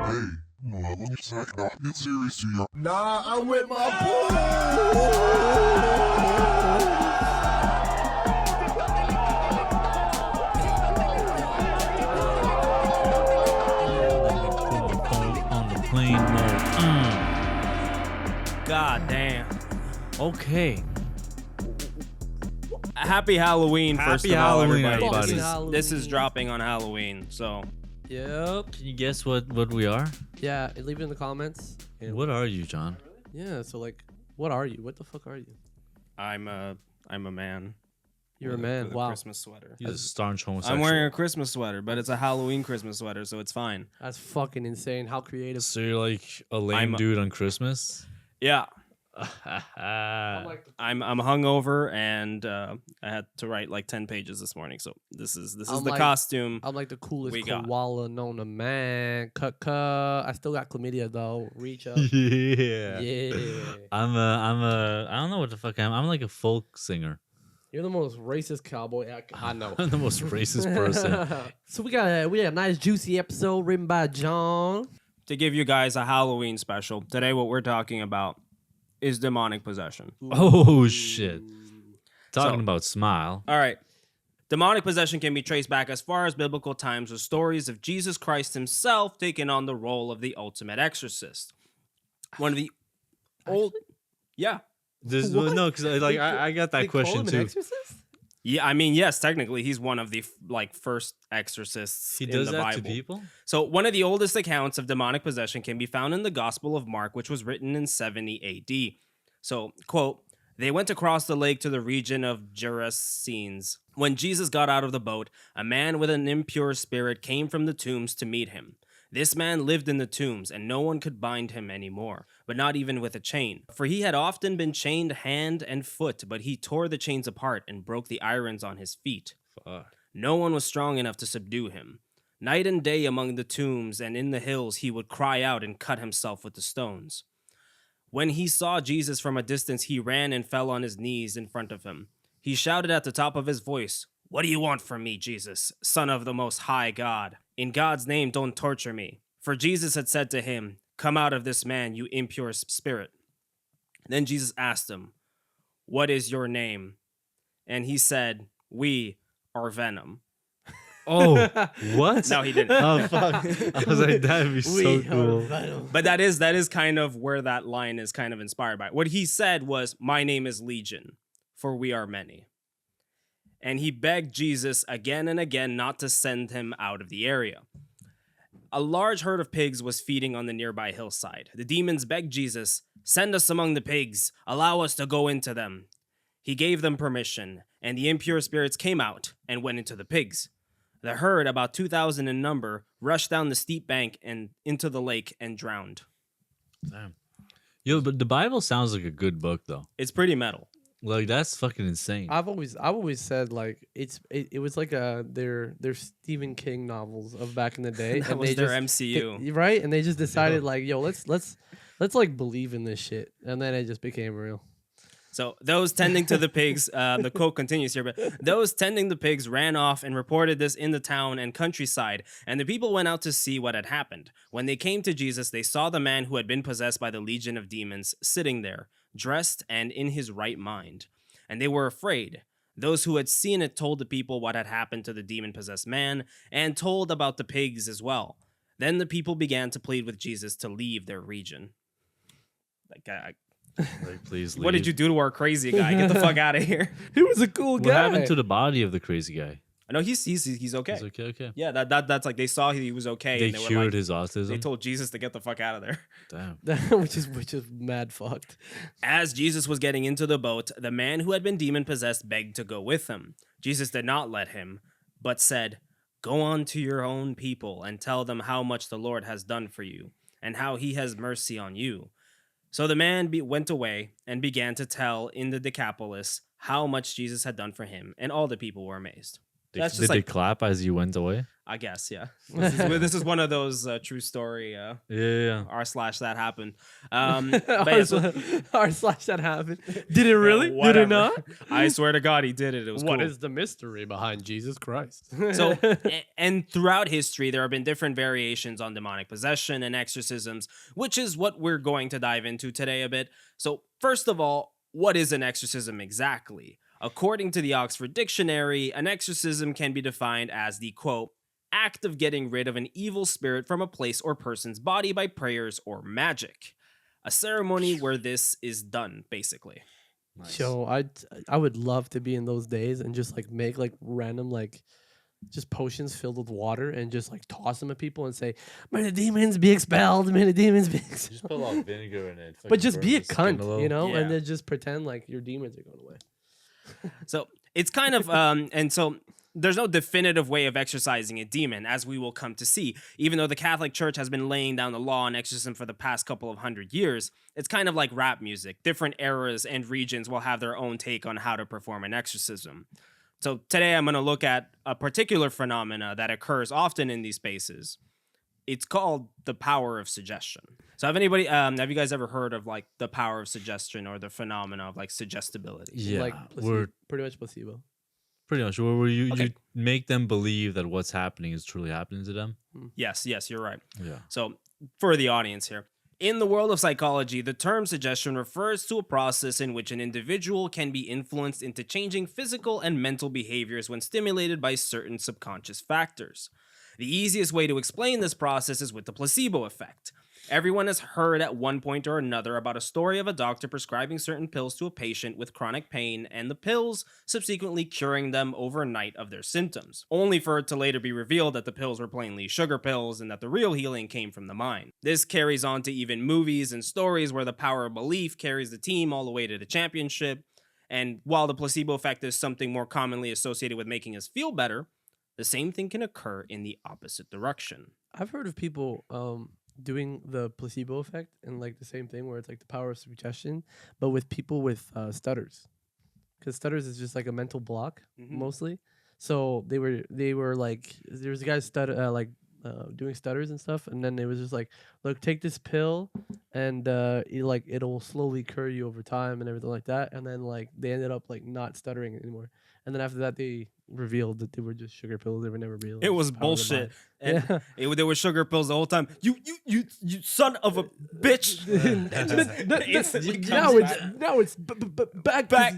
Hey, let me talk about get serious here. Nah, I'm with my boy. On the plane mode. God damn. Okay. Happy Halloween, first Happy of all, Halloween, everybody. everybody. This is dropping on Halloween, so Yep. Can you guess what we are? Yeah, leave it in the comments. And What are you, John? Yeah, so like, what are you? What the fuck are you? I'm a man. You're a with man. with Wow. Christmas sweater. You're a staunch homosexual. I'm wearing a Christmas sweater, but it's a Halloween Christmas sweater, so it's fine. That's fucking insane. How creative. So you're like a lame I'm a- dude on Christmas? Yeah, I'm like the I'm hungover and I had to write like 10 pages this morning, so this is I'm the like- costume. I'm like the coolest We got. koala known to man. I still got chlamydia though. Reach up. Yeah. Yeah. I'm I don't know what the fuck I am. I'm like a folk singer. You're the most racist cowboy I know. I'm the most racist person. So we got a nice juicy episode written by John. To give you guys a Halloween special, today what we're talking about is demonic possession. Oh shit. Talking So- about smile. All right. Demonic possession can be traced back as far as biblical times with stories of Jesus Christ himself taking on the role of the ultimate exorcist. One of the old... Yeah. This, What? no, because like I got that They call question him an too. exorcist? Yeah, I mean, yes, technically, he's one of the first exorcists He in does the that Bible. to people? So one of the oldest accounts of demonic possession can be found in the Gospel of Mark, which was written in 70 AD. So, quote, they went across the lake to the region of Gerasenes. When Jesus got out of the boat, a man with an impure spirit came from the tombs to meet him. This man lived in the tombs, and no one could bind him anymore, but not even with a chain. For he had often been chained hand and foot, but he tore the chains apart and broke the irons on his feet. Fuck. No one was strong enough to subdue him. Night and day among the tombs and in the hills he would cry out and cut himself with the stones. When he saw Jesus from a distance, he ran and fell on his knees in front of him. He shouted at the top of his voice, "What do you want from me, Jesus, Son of the Most High God? In God's name, don't torture me." For Jesus had said to him, "Come out of this man, you impure spirit." Then Jesus asked him, "What is your name?" And he said, "We are Venom." Oh, what? No, he didn't. Oh fuck! I was like, that'd be so cool. But that is kind of where that line is kind of inspired by. What he said was, "My name is Legion, for we are many." And he begged Jesus again and again not to send him out of the area. A large herd of pigs was feeding on the nearby hillside. The demons begged Jesus, "Send us among the pigs. Allow us to go into them." He gave them permission, and the impure spirits came out and went into the pigs. The herd, about 2,000 in number, rushed down the steep bank and into the lake and drowned. Damn. Yo, but the Bible sounds like a good book though. It's pretty metal. Like that's fucking insane. I've always said like it was like their Stephen King novels of back in the day. That and was they their just, MCU. right? And they just decided like, yo, let's like believe in this shit, and then it just became real. So those tending to the pigs, the quote continues here, but those tending the pigs ran off and reported this in the town and countryside, and the people went out to see what had happened. When they came to Jesus, they saw the man who had been possessed by the legion of demons sitting there, dressed and in his right mind. And they were afraid. Those who had seen it told the people what had happened to the demon-possessed man, and told about the pigs as well. Then the people began to plead with Jesus to leave their region. Like, please leave. What did you do to our crazy guy? Get the fuck out of here. He was a cool What guy. happened to the body of the crazy guy? I know he's okay. He's okay. Yeah, that's like they saw he was okay. They and they were cured like, his autism. They told Jesus to get the fuck out of there. Damn. which is mad fucked. As Jesus was getting into the boat, the man who had been demon possessed begged to go with him. Jesus did not let him, but said, "Go on to your own people and tell them how much the Lord has done for you and how he has mercy on you." So the man went away and began to tell in the Decapolis how much Jesus had done for him, and all the people were amazed. That's Did just they like clap as you went away? I guess, yeah. This is one of those true story Yeah. r/that happened. R/ that happened. Did it really? Did whatever. it not? I swear to God, he did it. It was What cool. is the mystery behind Jesus Christ? So, and throughout history, there have been different variations on demonic possession and exorcisms, which is what we're going to dive into today a bit. So, first of all, what is an exorcism exactly? According to the Oxford Dictionary, an exorcism can be defined as the, quote, act of getting rid of an evil spirit from a place or person's body by prayers or magic. A ceremony where this is done, basically. Nice. So I would love to be in those days and just like make like random like just potions filled with water and just like toss them at people and say, "May the demons be expelled! May the demons be expelled!" Just put a lot of vinegar in it. But just be a cunt, you know, Yeah. and then just pretend like your demons are going away. So it's kind of, and so there's no definitive way of exorcising a demon, as we will come to see. Even though the Catholic Church has been laying down the law on exorcism for the past couple of 100 years, it's kind of like rap music. Different eras and regions will have their own take on how to perform an exorcism. So today I'm going to look at a particular phenomena that occurs often in these spaces. It's called the power of suggestion. So have you guys ever heard of like the power of suggestion or the phenomena of like suggestibility? Yeah, Like pretty much placebo. pretty much where you Okay. you make them believe that what's happening is truly happening to them. Yes, you're right. Yeah. So, for the audience here, in the world of psychology, the term suggestion refers to a process in which an individual can be influenced into changing physical and mental behaviors when stimulated by certain subconscious factors. The easiest way to explain this process is with the placebo effect. Everyone has heard at one point or another about a story of a doctor prescribing certain pills to a patient with chronic pain and the pills subsequently curing them overnight of their symptoms, only for it to later be revealed that the pills were plainly sugar pills and that the real healing came from the mind. This carries on to even movies and stories where the power of belief carries the team all the way to the championship. And while the placebo effect is something more commonly associated with making us feel better, the same thing can occur in the opposite direction. I've heard of people doing the placebo effect and like the same thing where it's like the power of suggestion, but with people with stutters, because stutters is just like a mental block mostly. So they were like, there was a guy doing stutters and stuff, and then it was just like, look, take this pill and it'll slowly cure you over time and everything like that. And then like they ended up like not stuttering anymore. And then after that, they revealed that they were just sugar pills. They were never real. It was bullshit. And there were sugar pills the whole time. You son of a bitch. Now it's back.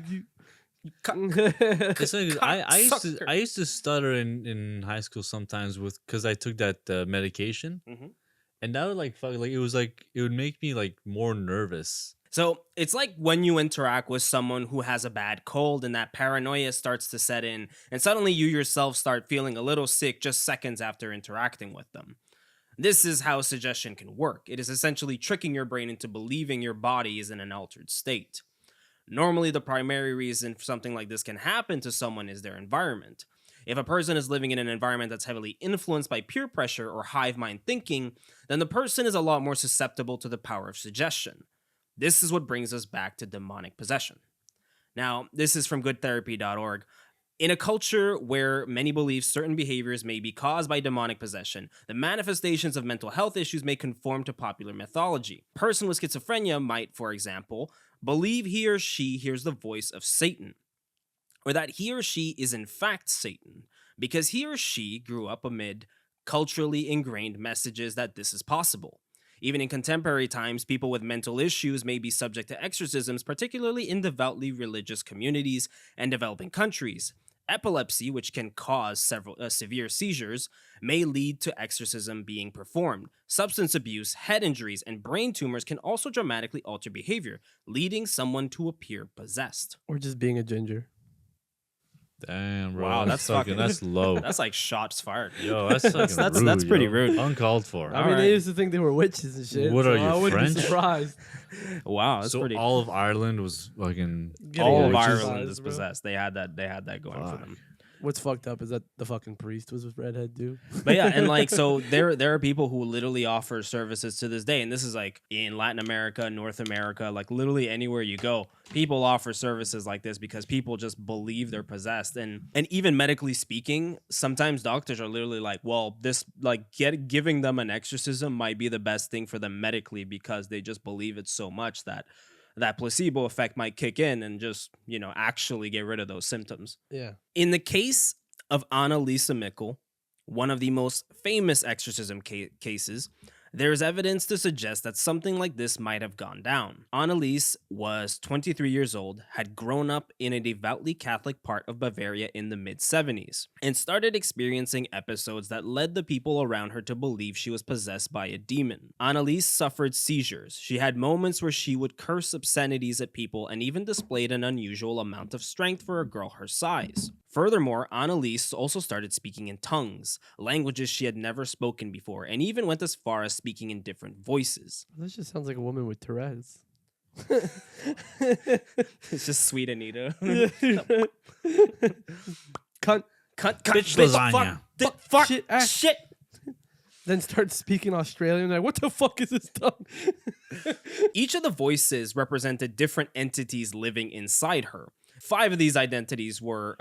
It's like, I used to stutter in high school sometimes because I took that medication, and that would it would make me like more nervous. So it's like when you interact with someone who has a bad cold and that paranoia starts to set in, and suddenly you yourself start feeling a little sick just seconds after interacting with them. This is how suggestion can work. It is essentially tricking your brain into believing your body is in an altered state. Normally, the primary reason for something like this can happen to someone is their environment. If a person is living in an environment that's heavily influenced by peer pressure or hive mind thinking, then the person is a lot more susceptible to the power of suggestion. This is what brings us back to demonic possession. Now, this is from goodtherapy.org. In a culture where many believe certain behaviors may be caused by demonic possession, the manifestations of mental health issues may conform to popular mythology. A person with schizophrenia might, for example, believe he or she hears the voice of Satan, or that he or she is in fact Satan, because he or she grew up amid culturally ingrained messages that this is possible. Even in contemporary times, people with mental issues may be subject to exorcisms, particularly in devoutly religious communities and developing countries. Epilepsy, which can cause several severe seizures, may lead to exorcism being performed. Substance abuse, head injuries, and brain tumors can also dramatically alter behavior, leading someone to appear possessed. Or just being a ginger. Damn, bro. Wow, that's fucking that's low. That's like shots fired. Yo, that's fucking rude, that's pretty rude. Uncalled for. I mean, Alright. they used to think they were witches and shit. What so are you, I wouldn't French? be surprised. Wow, that's So pretty. all of Ireland was fucking Getting All of witches? Ireland is bro. possessed. They had that going for them. What's fucked up is that the fucking priest was with redhead too. But yeah, and like so there are people who literally offer services to this day, and this is like in Latin America, North America, like literally anywhere you go, people offer services like this because people just believe they're possessed. And even medically speaking, sometimes doctors are literally like, well, this like giving them an exorcism might be the best thing for them medically because they just believe it so much that placebo effect might kick in and just, actually get rid of those symptoms. Yeah. In the case of Annalisa Michel, one of the most famous exorcism cases, there is evidence to suggest that something like this might have gone down. Annalise was 23 years old, had grown up in a devoutly Catholic part of Bavaria in the mid-70s, and started experiencing episodes that led the people around her to believe she was possessed by a demon. Annalise suffered seizures. She had moments where she would curse obscenities at people and even displayed an unusual amount of strength for a girl her size. Furthermore, Annalise also started speaking in tongues, languages she had never spoken before, and even went as far as speaking in different voices. This just sounds like a woman with Tourette's. It's just sweet Anita. Cunt. Bitch lasagna. Fuck, shit, shit. Then start speaking Australian. Like, what the fuck is this tongue? Each of the voices represented different entities living inside her. 5 of these identities were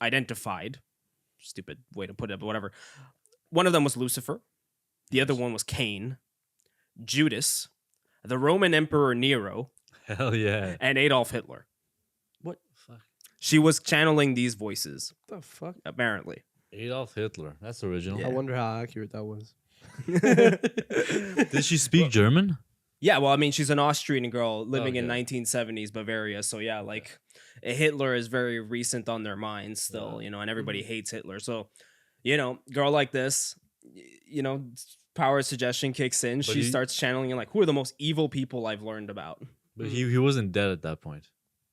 identified. Stupid way to put it, but whatever. One of them was Lucifer. The other one was Cain, Judas, the Roman Emperor Nero, Hell yeah. and Adolf Hitler. What Fuck. She was channeling these voices, the fuck? apparently. Adolf Hitler. That's original. I wonder how accurate that was. Did she speak German? Yeah, well, I mean, she's an Austrian girl living in Okay. 1970s Bavaria, so yeah, like Hitler is very recent on their minds still, and everybody hates Hitler. So, girl like this, power of suggestion kicks in. But She starts channeling and like, who are the most evil people I've learned about? But he wasn't dead at that point.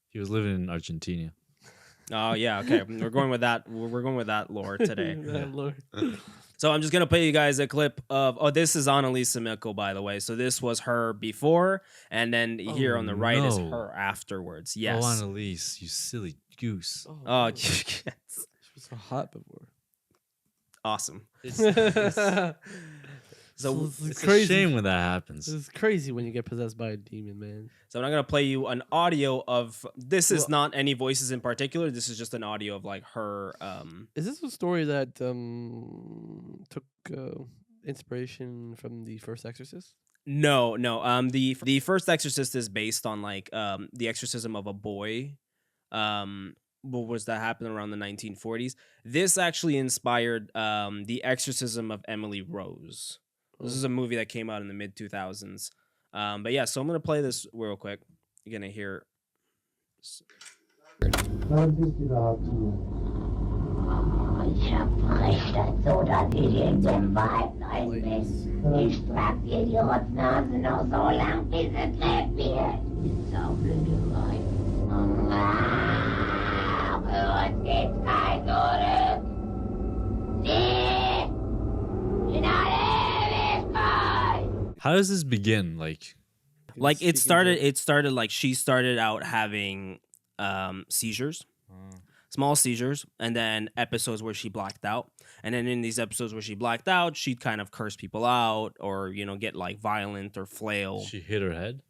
He was living in Argentina. Oh yeah, okay. We're going with that. We're going with that lore today. Lord. So I'm just gonna play you guys a clip of. this is Annalisa Michel, by the way. So this was her before, and then here on the right is no. her afterwards. Yes. Oh, Annalise, you silly goose. Oh, She was so hot before. awesome. It's, So it's crazy. a shame when that happens. It's crazy when you get possessed by a demon, man. So I'm not gonna play you an audio of. This is not any voices in particular. This is just an audio of like her. Is this a story that took inspiration from the first Exorcist? No. The first Exorcist is based on like the exorcism of a boy. What was that happened around the 1940s? This actually inspired the Exorcism of Emily Rose. This is a movie that came out in the mid 2000s. But yeah, so I'm gonna play this real quick. You're gonna hear. Ich verbrech das so, dass ich in den Wald rein bin. Ich trag dir die Rotznase noch so lang, bis es lebt wird. So blöde Weib. Uns geht kein zurück. Sie in alle Ewigkeit. How does this begin? Like, It started like she started out having seizures. Small seizures, and then episodes where she blacked out. And then in these episodes where she blacked out, she'd kind of curse people out or, get like violent or flail. she hit her head?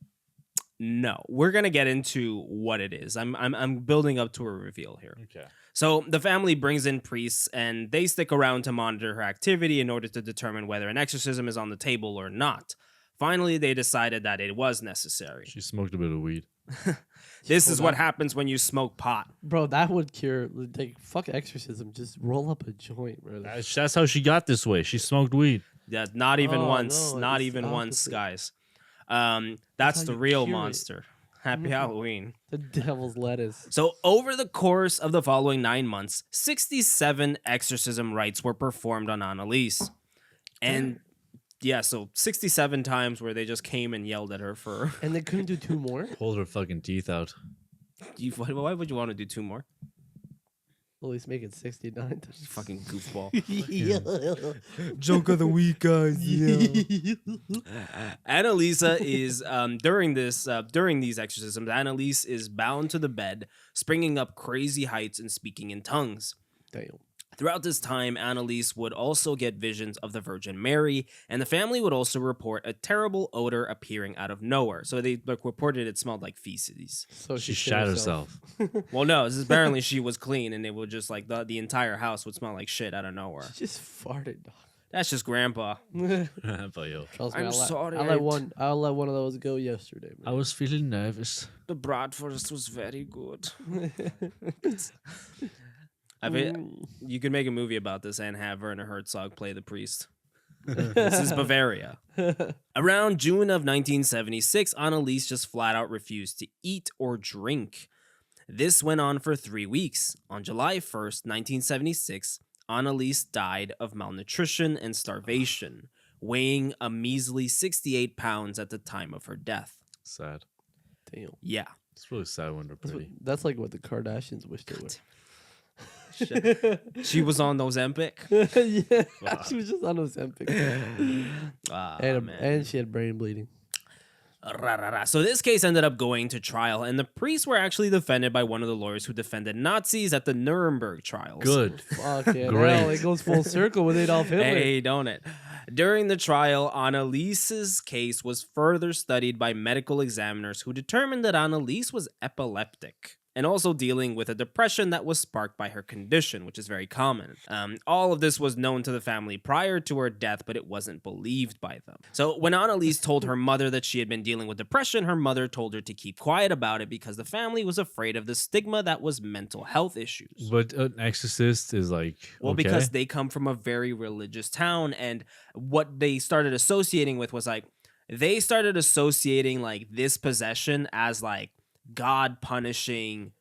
No, we're going to get into what it is. I'm building up to a reveal here. Okay. So the family brings in priests and they stick around to monitor her activity in order to determine whether an exorcism is on the table or not. Finally, they decided that it was necessary. She smoked a bit of weed. This is what happens when you smoke pot. Bro, that would cure. Like, fuck exorcism. Just roll up a joint, bro. That's how she got this way. She smoked weed. Yeah, not even Oh, once. no, Not it's even the once, opposite. guys. That's That's how the you real cure it. monster. Happy Mhm. Halloween. The devil's lettuce. So, over the course of the following 9 months, 67 exorcism rites were performed on Annalise. And yeah, so 67 times where they just came and yelled at her for. And they couldn't do 2 more? Pulled her fucking teeth out. Why would you want to do 2 more? Well, at least make it 69. Fucking goofball. Joke of the week, guys. Annalisa is during these exorcisms, Annalise is bound to the bed, springing up crazy heights and speaking in tongues. Damn. Throughout this time, Annalise would also get visions of the Virgin Mary, and the family would also report a terrible odor appearing out of nowhere. So they reported it smelled like feces. So She shat herself. Well, no, this is apparently she was clean, and it would just like the entire house would smell like shit out of nowhere. She just farted, dog. That's just grandpa. But yo, Trust me, I'm sorry, I let one of those go yesterday. Man. I was feeling nervous. The bratwurst was very good. I mean, you could make a movie about this and have Werner Herzog play the priest. This is Bavaria. Around June of 1976, Annalise just flat out refused to eat or drink. This went on for 3 weeks. On July 1st, 1976, Annalise died of malnutrition and starvation, weighing a measly 68 pounds at the time of her death. Sad. Damn. Yeah. It's really sad when they're pretty. That's like what the Kardashians wish they were. She was on those Ozempic. Yeah, she was just on Ozempic. Man. And she had brain bleeding. So this case ended up going to trial, and the priests were actually defended by one of the lawyers who defended Nazis at the Nuremberg trials. Good. Fuck yeah, Great. hell, it goes full circle with Adolf Hitler. Hey, don't it? During the trial, Annalise's case was further studied by medical examiners who determined that Annalise was epileptic and also dealing with a depression that was sparked by her condition, which is very common. All of this was known to the family prior to her death, but it wasn't believed by them. So when Annalise told her mother that she had been dealing with depression, her mother told her to keep quiet about it because the family was afraid of the stigma that was mental health issues. But an exorcist is like, Well, okay. because they come from a very religious town, and what they started associating with was like, they started associating like this possession as like God punishing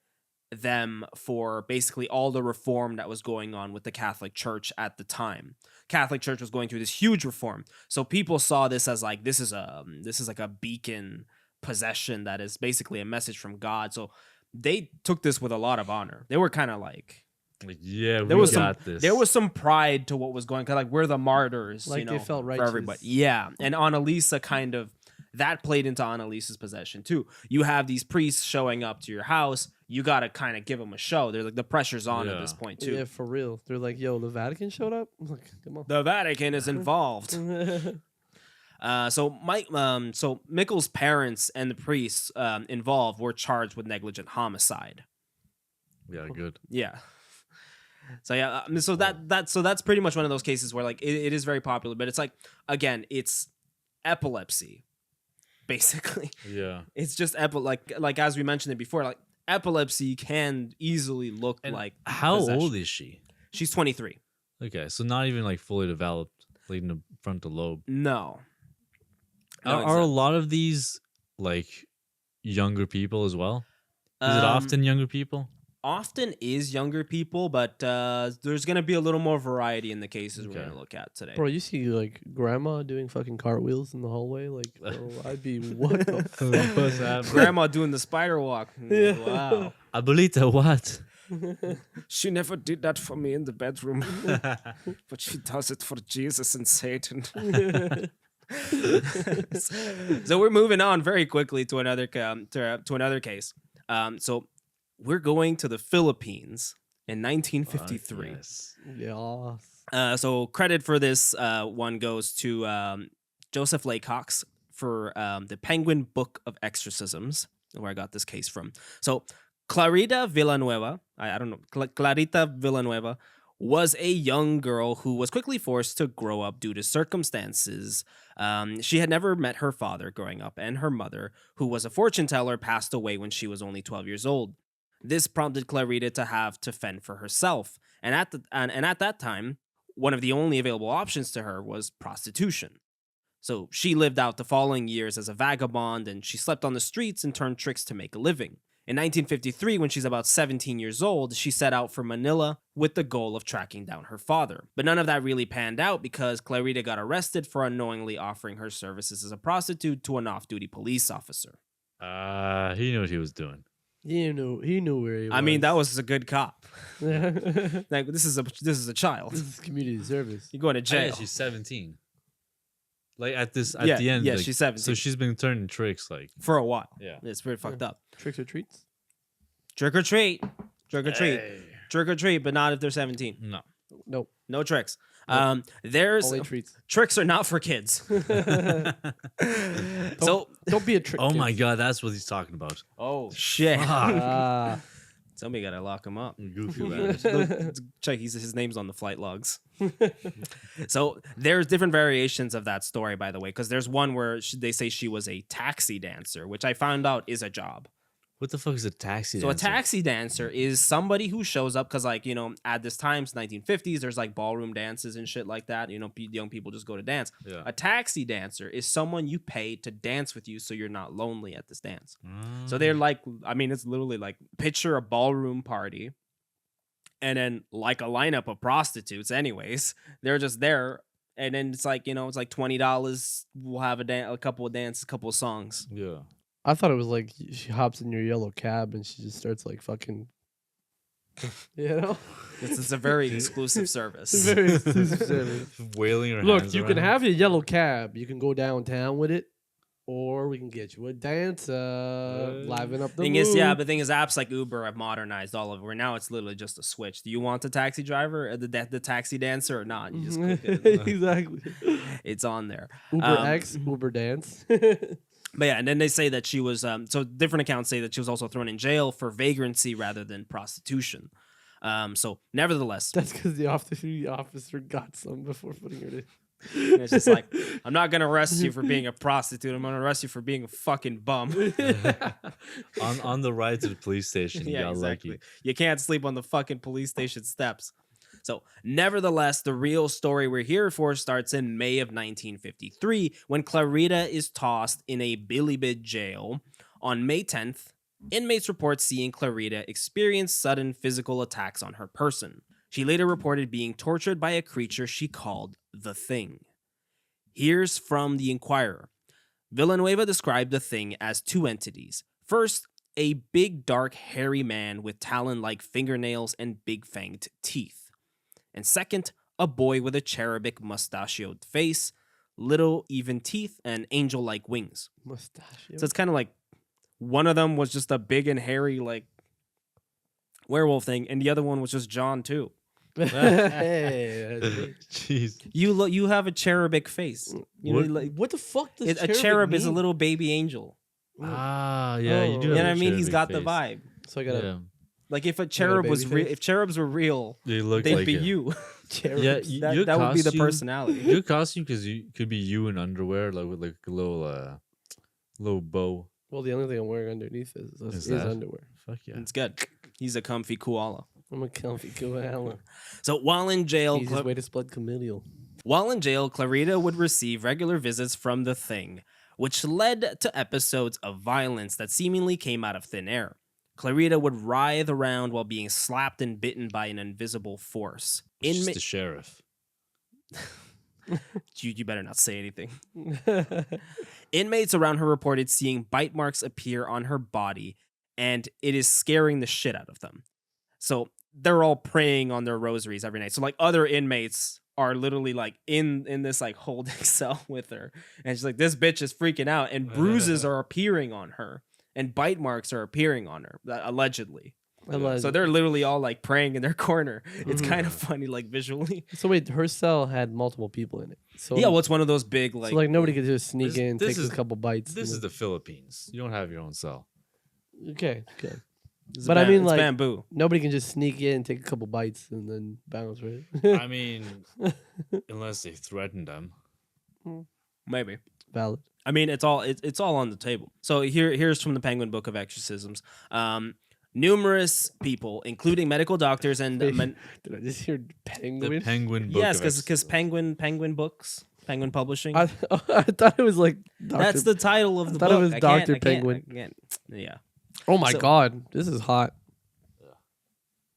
them for basically all the reform that was going on with the Catholic Church at the time. Catholic Church was going through this huge reform. So people saw this as like, this is like a beacon possession that is basically a message from God. So they took this with a lot of honor. They were kind of like, yeah, there we was got some, this. there was some pride to what was going on. Like, we're the martyrs, Like you know, they felt for righteous. everybody. Yeah. And Annalisa kind of, that played into Annalisa's possession too. You have these priests showing up to your house. You got to kind of give them a show. They're like, the pressure's on at this point too. Yeah, for real. They're like, yo, the Vatican showed up? I'm like, come on. The Vatican is involved. So Mikkel's parents and the priests involved were charged with negligent homicide. Yeah, good. Yeah. So yeah, so that's pretty much one of those cases where like it is very popular, but it's like, again, it's epilepsy, basically. Yeah. It's just like as we mentioned it before, like epilepsy can easily look And like how possession. old is she? She's 23. Okay, so not even like fully developed, leading the frontal lobe. No. Are a lot of these like younger people as well? Is it often younger people? Often is younger people, but there's gonna be a little more variety in the cases we're Okay. gonna look at today. Bro, you see like grandma doing fucking cartwheels in the hallway? Like, bro, I'd be, what the fuck? What's that? Grandma doing the spider walk. Yeah. Wow. Abuelita, what? She never did that for me in the bedroom, but she does it for Jesus and Satan. So we're moving on very quickly to another to another case. So we're going to the Philippines in 1953. Yes. Yeah. So credit for this one goes to Joseph Laycox for the Penguin Book of Exorcisms, where I got this case from. So Clarita Villanueva, I don't know, Clarita Villanueva was a young girl who was quickly forced to grow up due to circumstances. She had never met her father growing up, and her mother, who was a fortune teller, passed away when she was only 12 years old. This prompted Clarita to have to fend for herself, and at that time, one of the only available options to her was prostitution. So she lived out the following years as a vagabond, and she slept on the streets and turned tricks to make a living. In 1953, when she's about 17 years old, she set out for Manila with the goal of tracking down her father. But none of that really panned out because Clarita got arrested for unknowingly offering her services as a prostitute to an off-duty police officer. He knew what he was doing. He knew where he was. I mean, that was a good cop. this Like, this is a child. is community service. You're going to Yeah, jail. she's 17. Like at the end. Yeah, like, she's 17. So she's been turning tricks like For a while. Yeah. It's pretty fucked up. Tricks or treats? Trick or treat. Trick or treat. Hey. Trick or treat, but not if they're 17. No. Nope. No tricks. Nope. There's Only treats. tricks are not for kids. So Don't be a trick. Oh my kids. god, that's what he's talking about. oh shit. Ah. Somebody gotta lock him up. Goofy rabbit. Look, check, his name's on the flight logs. So there's different variations of that story, by the way, because there's one where they say she was a taxi dancer, which I found out is a job. What the fuck is a taxi? So a dancer? taxi dancer is somebody who shows up because, like, you know, at this time, it's 1950s, there's like ballroom dances and shit like that. You know, young people just go to dance. Yeah. A taxi dancer is someone you pay to dance with you so you're not lonely at this dance. So they're like, I mean, it's literally like picture a ballroom party and then like a lineup of prostitutes anyways. They're just there. And then it's like, you know, it's like $20. We'll have a couple of dances, a couple of songs. Yeah. I thought it was like she hops in your yellow cab and she just starts like fucking. You know, It's a very exclusive service. very exclusive service. Wailing her Look, hands you can around. have your yellow cab. You can go downtown with it, or we can get you a dancer, liven up the Thing mood. is, yeah, but thing is, apps like Uber have modernized all of it. Where now it's literally just a switch. Do you want the taxi driver, the taxi dancer, or not? You just click it. Exactly. It's on there. Uber X, Uber Dance. But yeah, and then they say that she was. So different accounts say that she was also thrown in jail for vagrancy rather than prostitution. So nevertheless, That's because the officer got some before putting her in. it's just like, I'm not gonna arrest you for being a prostitute. I'm gonna arrest you for being a fucking bum. on the ride to the police station. You Yeah, got exactly. lucky. You can't sleep on the fucking police station steps. So, nevertheless, the real story we're here for starts in May of 1953 when Clarita is tossed in a billy-bid jail. On May 10th, inmates report seeing Clarita experience sudden physical attacks on her person. She later reported being tortured by a creature she called the Thing. Here's from the Inquirer. Villanueva described the Thing as two entities. First, a big, dark, hairy man with talon-like fingernails and big-fanged teeth. And second, a boy with a cherubic mustachioed face, little even teeth, and angel-like wings. Mustachio. So it's kind of like one of them was just a big and hairy, like, werewolf thing, and the other one was just John, too. Hey, Jeez. You have a cherubic face. You know, What? like, what the fuck does a cherub is a little baby angel. Ah, yeah, you do. Oh. have You know what a I mean? He's cherubic got the face. vibe. So I gotta Yeah. Like if a cherub was baby face? if cherubs were real, They look they'd like be it. you. cherubs. Yeah, your That would be the costume- personality. Your costume because you could be you in underwear, like with like a little bow. Well, the only thing I'm wearing underneath is that? underwear. Fuck yeah. It's good. He's a comfy koala. I'm a comfy koala. So while in jail, Easiest way to split chameleon. Clarita would receive regular visits from the Thing, which led to episodes of violence that seemingly came out of thin air. Clarita would writhe around while being slapped and bitten by an invisible force. It's just the sheriff. You better not say anything. Inmates around her reported seeing bite marks appear on her body, and it is scaring the shit out of them. So they're all praying on their rosaries every night. So like other inmates are literally like in this like holding cell with her, and she's like, this bitch is freaking out, and bruises are appearing on her, and bite marks are appearing on her, allegedly. So they're literally all like praying in their corner. It's kind of funny, like visually. So wait, her cell had multiple people in it. So Yeah, well, it's one of those big like. so like nobody could just sneak This- in, this take is- a couple bites. This and is the Philippines. You don't have your own cell. okay. it's but I mean, it's like- bamboo. Nobody can just sneak in, take a couple bites, and then bounce, right? I mean, unless they threaten them. Maybe. Valid. I mean, it's all on the table. So here's from the Penguin Book of Exorcisms. Numerous people, including medical doctors and Did I just hear penguin? The Penguin Book. yes, of because Exorcism. Penguin Books, Penguin Publishing. I thought it was like Dr. That's the title of the thought it book. was I Dr. can't- Penguin. I can't- yeah, Oh my so- god, this is hot.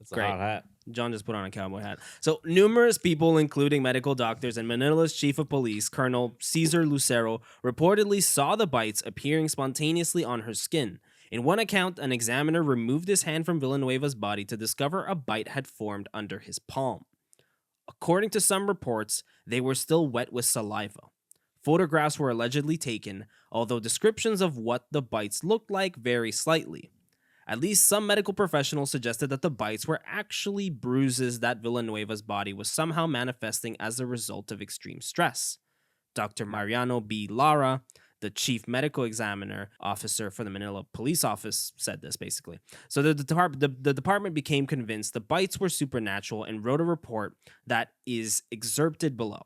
It's a Great. hot hat. John just put on a cowboy hat. So numerous people, including medical doctors and Manila's chief of police, Colonel Cesar Lucero, reportedly saw the bites appearing spontaneously on her skin. In one account, an examiner removed his hand from Villanueva's body to discover a bite had formed under his palm. According to some reports, they were still wet with saliva. Photographs were allegedly taken, although descriptions of what the bites looked like vary slightly. At least some medical professionals suggested that the bites were actually bruises that Villanueva's body was somehow manifesting as a result of extreme stress. Dr. Mariano B. Lara, the chief medical examiner officer for the Manila police office, said this basically. So the department became convinced the bites were supernatural and wrote a report that is excerpted below.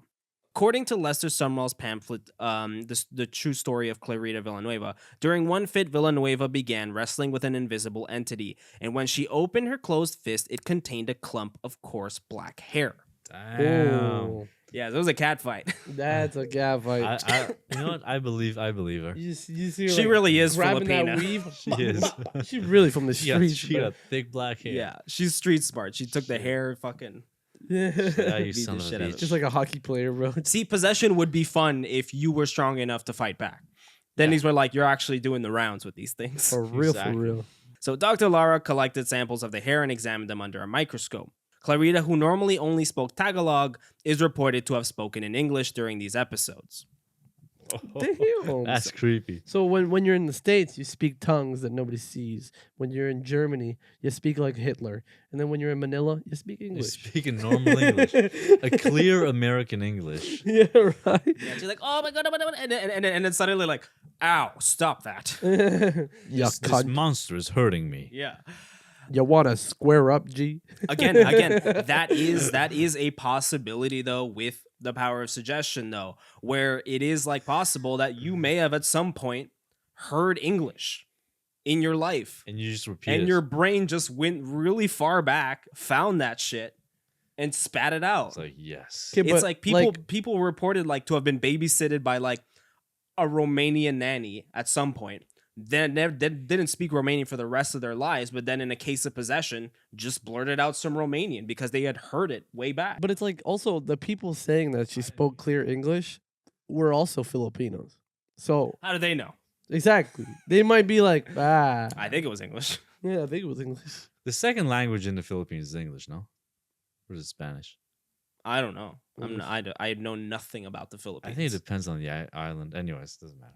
According to Lester Sumrall's pamphlet, the true story of Clarita Villanueva, during one fit, Villanueva began wrestling with an invisible entity, and when she opened her closed fist, it contained a clump of coarse black hair. Damn. Yeah, it was a cat fight. That's a cat fight. You know what? I believe her. You see her, She really is grabbing Filipina. that weave. She is. She's really from the She got streets. bro. thick black hair. Yeah, she's street smart. She took the hair, fucking. Yeah, you Beat son the of shit a out of bitch. Just like a hockey player, bro. See, possession would be fun if you were strong enough to fight back. Then these were like, you're actually doing the rounds with these things. For real, Exactly. for real. So Dr. Lara collected samples of the hair and examined them under a microscope. Clarita, who normally only spoke Tagalog, is reported to have spoken in English during these episodes. Damn. That's creepy. So when you're in the States, you speak tongues that nobody sees. When you're in Germany, you speak like Hitler. And then when you're in Manila, you speak You're English. speaking normal English, a clear American English. Yeah, right. Yeah, she's like, oh my god, and then suddenly like, ow, stop that. Yeah, This monster is hurting me. Yeah. you want to square up, G? Again, that is a possibility though with the power of suggestion though, where it is like possible that you may have at some point heard English in your life. And you just repeat And it. your brain just went really far back, found that shit, and spat it out. It's like, yes. Okay, It's but, like people reported like to have been babysitted by like a Romanian nanny at some point. Then they didn't speak Romanian for the rest of their lives, but then in a case of possession, just blurted out some Romanian because they had heard it way back. But it's like also the people saying that she spoke clear English were also Filipinos. So How do they know? exactly, they might be like, ah, I think it was English. yeah, I think it was English. The second language in the Philippines is English, no? Or is it Spanish? I don't know. I know nothing about the Philippines. I think it depends on the island. Anyways, it doesn't matter.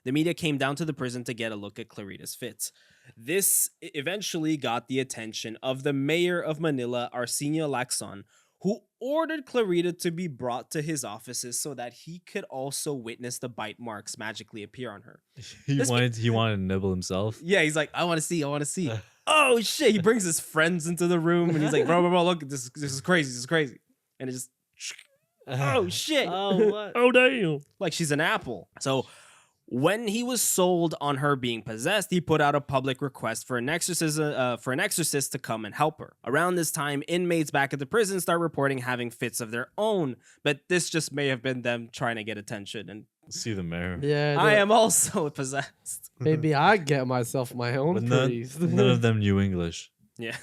The media came down to the prison to get a look at Clarita's fits. This eventually got the attention of the mayor of Manila, Arsenio Lacson, who ordered Clarita to be brought to his offices so that he could also witness the bite marks magically appear on her. He wanted to nibble himself. Yeah, he's like, I want to see. Oh shit! He brings his friends into the room and he's like, bro, look, this is crazy, and it just. Oh shit! Oh, what? Oh damn! Like she's an apple. So when he was sold on her being possessed, he put out a public request for an exorcist to come and help her. Around this time, inmates back at the prison start reporting having fits of their own, but this just may have been them trying to get attention. And See the mayor. Yeah, I am also possessed. Maybe I get myself my own But none, priest. none of them knew English. Yeah.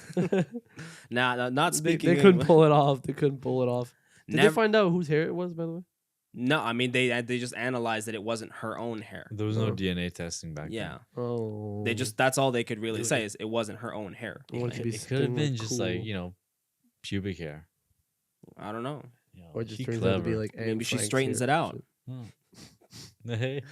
Nah, not they speaking. couldn't English. pull it off. They couldn't pull it off. Did they Never- find out whose hair it was, by the way? No, I mean they just analyzed that it wasn't her own hair. There was no DNA testing back Yeah. Oh, They just that's all they could really say is it wasn't her own hair. I want then. to be It could have skin been look just like, cool. pubic hair. I don't know. You know, Or just he turns out to be clever. like Maybe Anne she Frank's straightens hair it out. and Hey.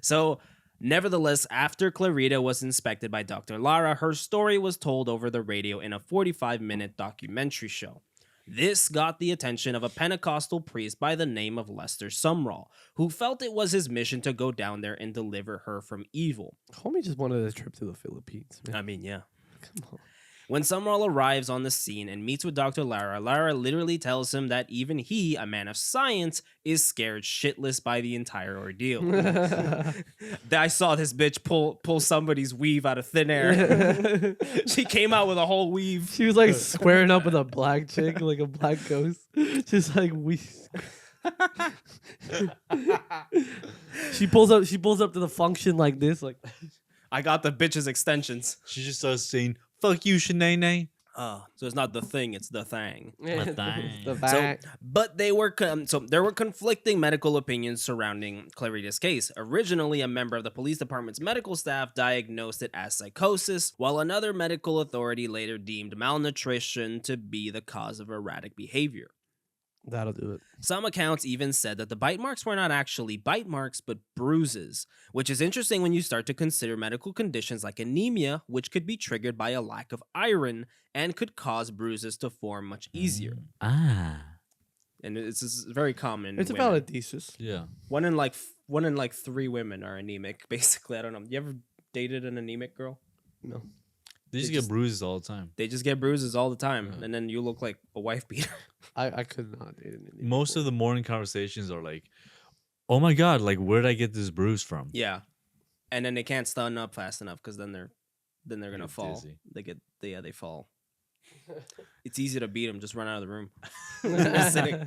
So, nevertheless, after Clarita was inspected by Dr. Lara, her story was told over the radio in a 45-minute documentary show. This got the attention of a Pentecostal priest by the name of Lester Sumrall, who felt it was his mission to go down there and deliver her from evil. shit. Homie just wanted a trip to the Philippines, man. I mean, yeah. Come on. When Sumrall arrives on the scene and meets with Dr. Lara, Lara literally tells him that even he, a man of science, is scared shitless by the entire ordeal. I saw this bitch pull somebody's weave out of thin air. She came out with a whole weave. She was like squaring up with a black chick, like a black ghost. Just like we. She pulls up to the function like this, like I got the bitch's extensions. She just starts saying, "Fuck you, Shanae." So it's not the thing, it's the thing. the So, back. but there were conflicting medical opinions surrounding Clarita's case. Originally, a member of the police department's medical staff diagnosed it as psychosis, while another medical authority later deemed malnutrition to be the cause of erratic behavior. That'll do it. Some accounts even said that the bite marks were not actually bite marks, but bruises, which is interesting when you start to consider medical conditions like anemia, which could be triggered by a lack of iron and could cause bruises to form much easier. And this is very common. It's a women. valid thesis. Yeah. One in like 3 women are anemic. Basically, I don't know. You ever dated an anemic girl? No. They just get bruises all the time. They just get bruises all the time, Yeah. and then you look like a wife beater. I could not date an Indian. Most of the morning conversations are like, "Oh my god, like where did I get this bruise from?" Yeah, and then they can't stand up fast enough because then they're gonna Get fall. dizzy. They fall. It's easy to beat them. Just run out of the room. Sitting.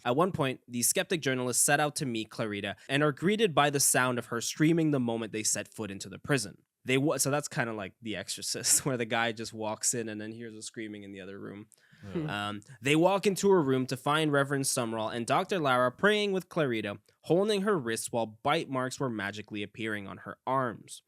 At one point, the skeptic journalists set out to meet Clarita and are greeted by the sound of her screaming the moment they set foot into the prison. So that's kind of like The Exorcist, where the guy just walks in and then hears a screaming in the other room. They walk into her room to find Reverend Sumrall and Dr. Lara praying with Clarita, holding her wrists while bite marks were magically appearing on her arms.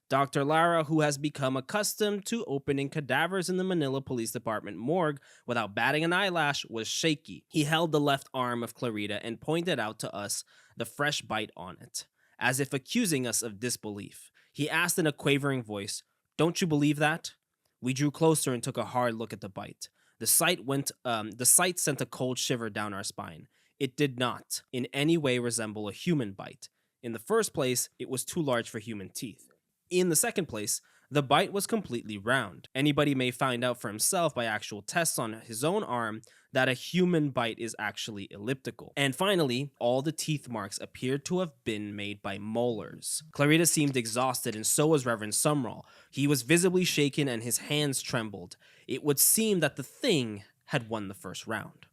Dr. Lara, who has become accustomed to opening cadavers in the Manila Police Department morgue without batting an eyelash, was shaky. He held the left arm of Clarita and pointed out to us the fresh bite on it, as if accusing us of disbelief. He asked in a quavering voice, "Don't you believe that?" We drew closer and took a hard look at the bite. The sight sent a cold shiver down our spine. It did not in any way resemble a human bite. In the first place, it was too large for human teeth. In the second place, the bite was completely round. Anybody may find out for himself by actual tests on his own arm that a human bite is actually elliptical. And finally, all the teeth marks appeared to have been made by molars. Clarita seemed exhausted, and so was Reverend Sumrall. He was visibly shaken and his hands trembled. It would seem that the thing had won the first round.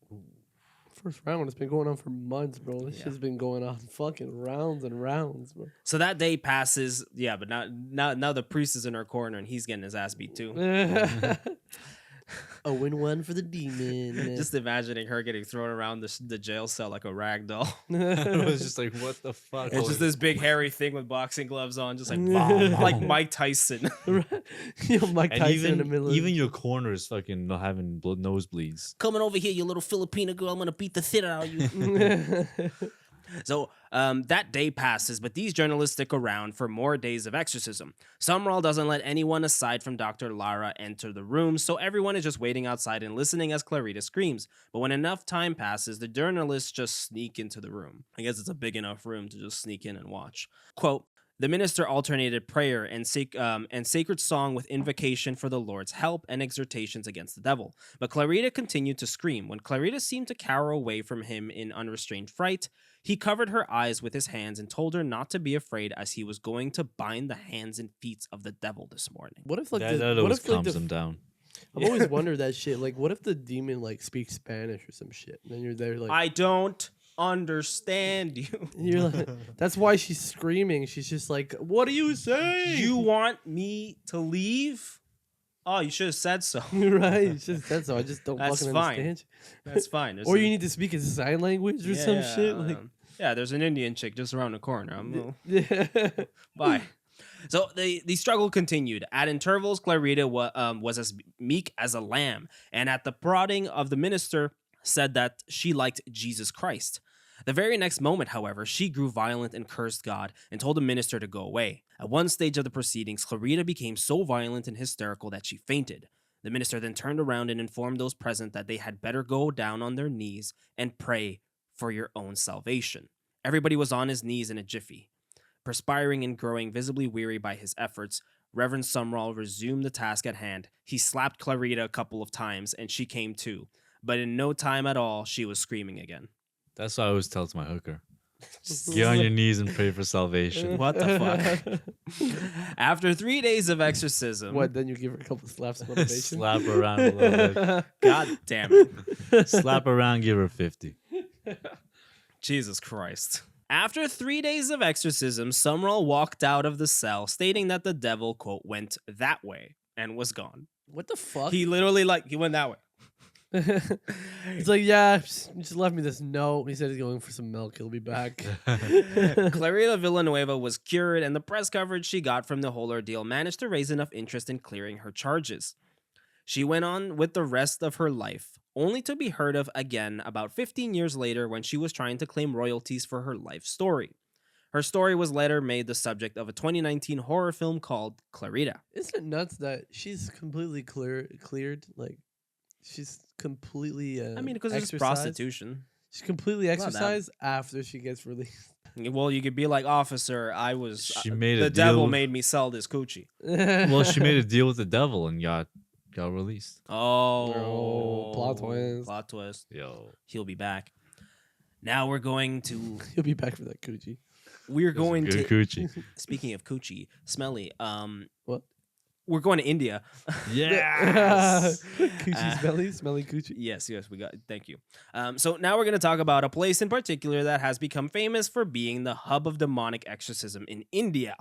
First round, it's been going on for months, bro. This shit's been going on fucking rounds and rounds, bro. So that day passes, yeah, but now the priest is in her corner and he's getting his ass beat too. A win one for the demon. Just imagining her getting thrown around the jail cell like a rag doll. It was just like, what the fuck? It's just this big hairy thing with boxing gloves on, just like like Mike Tyson. Yo, Mike And Tyson in the middle of even your corner is fucking not having nosebleeds. Coming over here, you little Filipino girl, I'm gonna beat the shit out of you. So that day passes, but these journalists stick around for more days of exorcism. Sumrall doesn't let anyone aside from Dr. Lara enter the room, so everyone is just waiting outside and listening as Clarita screams. But when enough time passes, the journalists just sneak into the room. I guess it's a big enough room to just sneak in and watch. Quote, "The minister alternated prayer and sacred song with invocation for the Lord's help and exhortations against the devil. But Clarita continued to scream. When Clarita seemed to cower away from him in unrestrained fright, he covered her eyes with his hands and told her not to be afraid, as he was going to bind the hands and feet of the devil this morning." What if like That what always if like calms them down. I've always wondered that shit. Like, what if the demon like speaks Spanish or some shit? And then you're there like, I don't understand you. you're like, that's why she's screaming. She's just like, what are you saying? You want me to leave? Oh, you should have said so. Right? It's just that's all. I just don't That's fucking fine. understand. That's fine. Or you need to speak in sign language or some shit. Like, yeah, there's an Indian chick just around the corner. yeah. Bye. So the struggle continued. At intervals, Clarita was as meek as a lamb, and at the prodding of the minister, said that she liked Jesus Christ. The very next moment, however, she grew violent and cursed God and told the minister to go away. At one stage of the proceedings, Clarita became so violent and hysterical that she fainted. The minister then turned around and informed those present that they had better go down on their knees and pray for your own salvation. Everybody was on his knees in a jiffy. Perspiring and growing visibly weary by his efforts, Reverend Sumrall resumed the task at hand. He slapped Clarita a couple of times and she came to, but in no time at all, she was screaming again. That's what I always tell to my hooker. Get on your knees and pray for salvation. What the fuck? After 3 days of exorcism, What? Then you give her a couple of slaps of motivation. Slap her around a little bit. God damn it. Slap her around, give her 50. Jesus Christ. After 3 days of exorcism, Sumrall walked out of the cell, stating that the devil, quote, went that way and was gone. What the fuck? He literally, he went that way. He's like, yeah, just left me this note. He said he's going for some milk. He'll be back. Clarita Villanueva was cured, and the press coverage she got from the whole ordeal managed to raise enough interest in clearing her charges. She went on with the rest of her life, only to be heard of again about 15 years later when she was trying to claim royalties for her life story. Her story was later made the subject of a 2019 horror film called Clarita. Isn't it nuts that she's completely cleared? Like, she's completely. I mean, because it's exorcised? prostitution. She's completely About that. exercised after she gets released. Well, you could be like, officer, I was. She made the a devil deal. made me sell this coochie. Well, she made a deal with the devil and got released. Oh, plot twist. Plot twist. Yo, He'll be back. Now we're going to. He'll be back for that coochie. We're going good to. coochie. Speaking of coochie, smelly. What? We're going to India. Yes. Coochie smelly coochie. Yes, we got. Thank you. So now we're going to talk about a place in particular that has become famous for being the hub of demonic exorcism in India.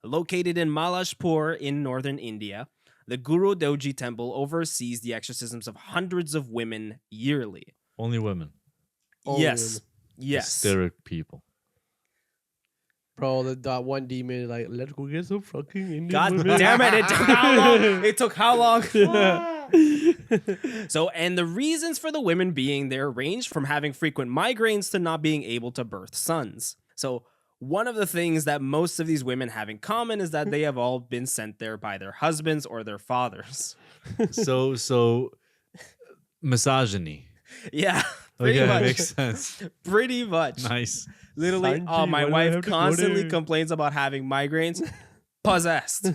Located in Malashpur in northern India, the Guru Doji Temple oversees the exorcisms of hundreds of women yearly. Only women. Only Yes, women. yes. Hysteric people. Bro, that one demon like, let's go get some fucking Indian God women. damn it! It took how long? It took how long? So, and the reasons for the women being there range from having frequent migraines to not being able to birth sons. So, one of the things that most of these women have in common is that they have all been sent there by their husbands or their fathers. So misogyny. Yeah, pretty Okay, much. makes sense. Pretty much. Nice. Literally, Sanji, oh, my why do I wife have to go constantly there? complains about having migraines. Possessed.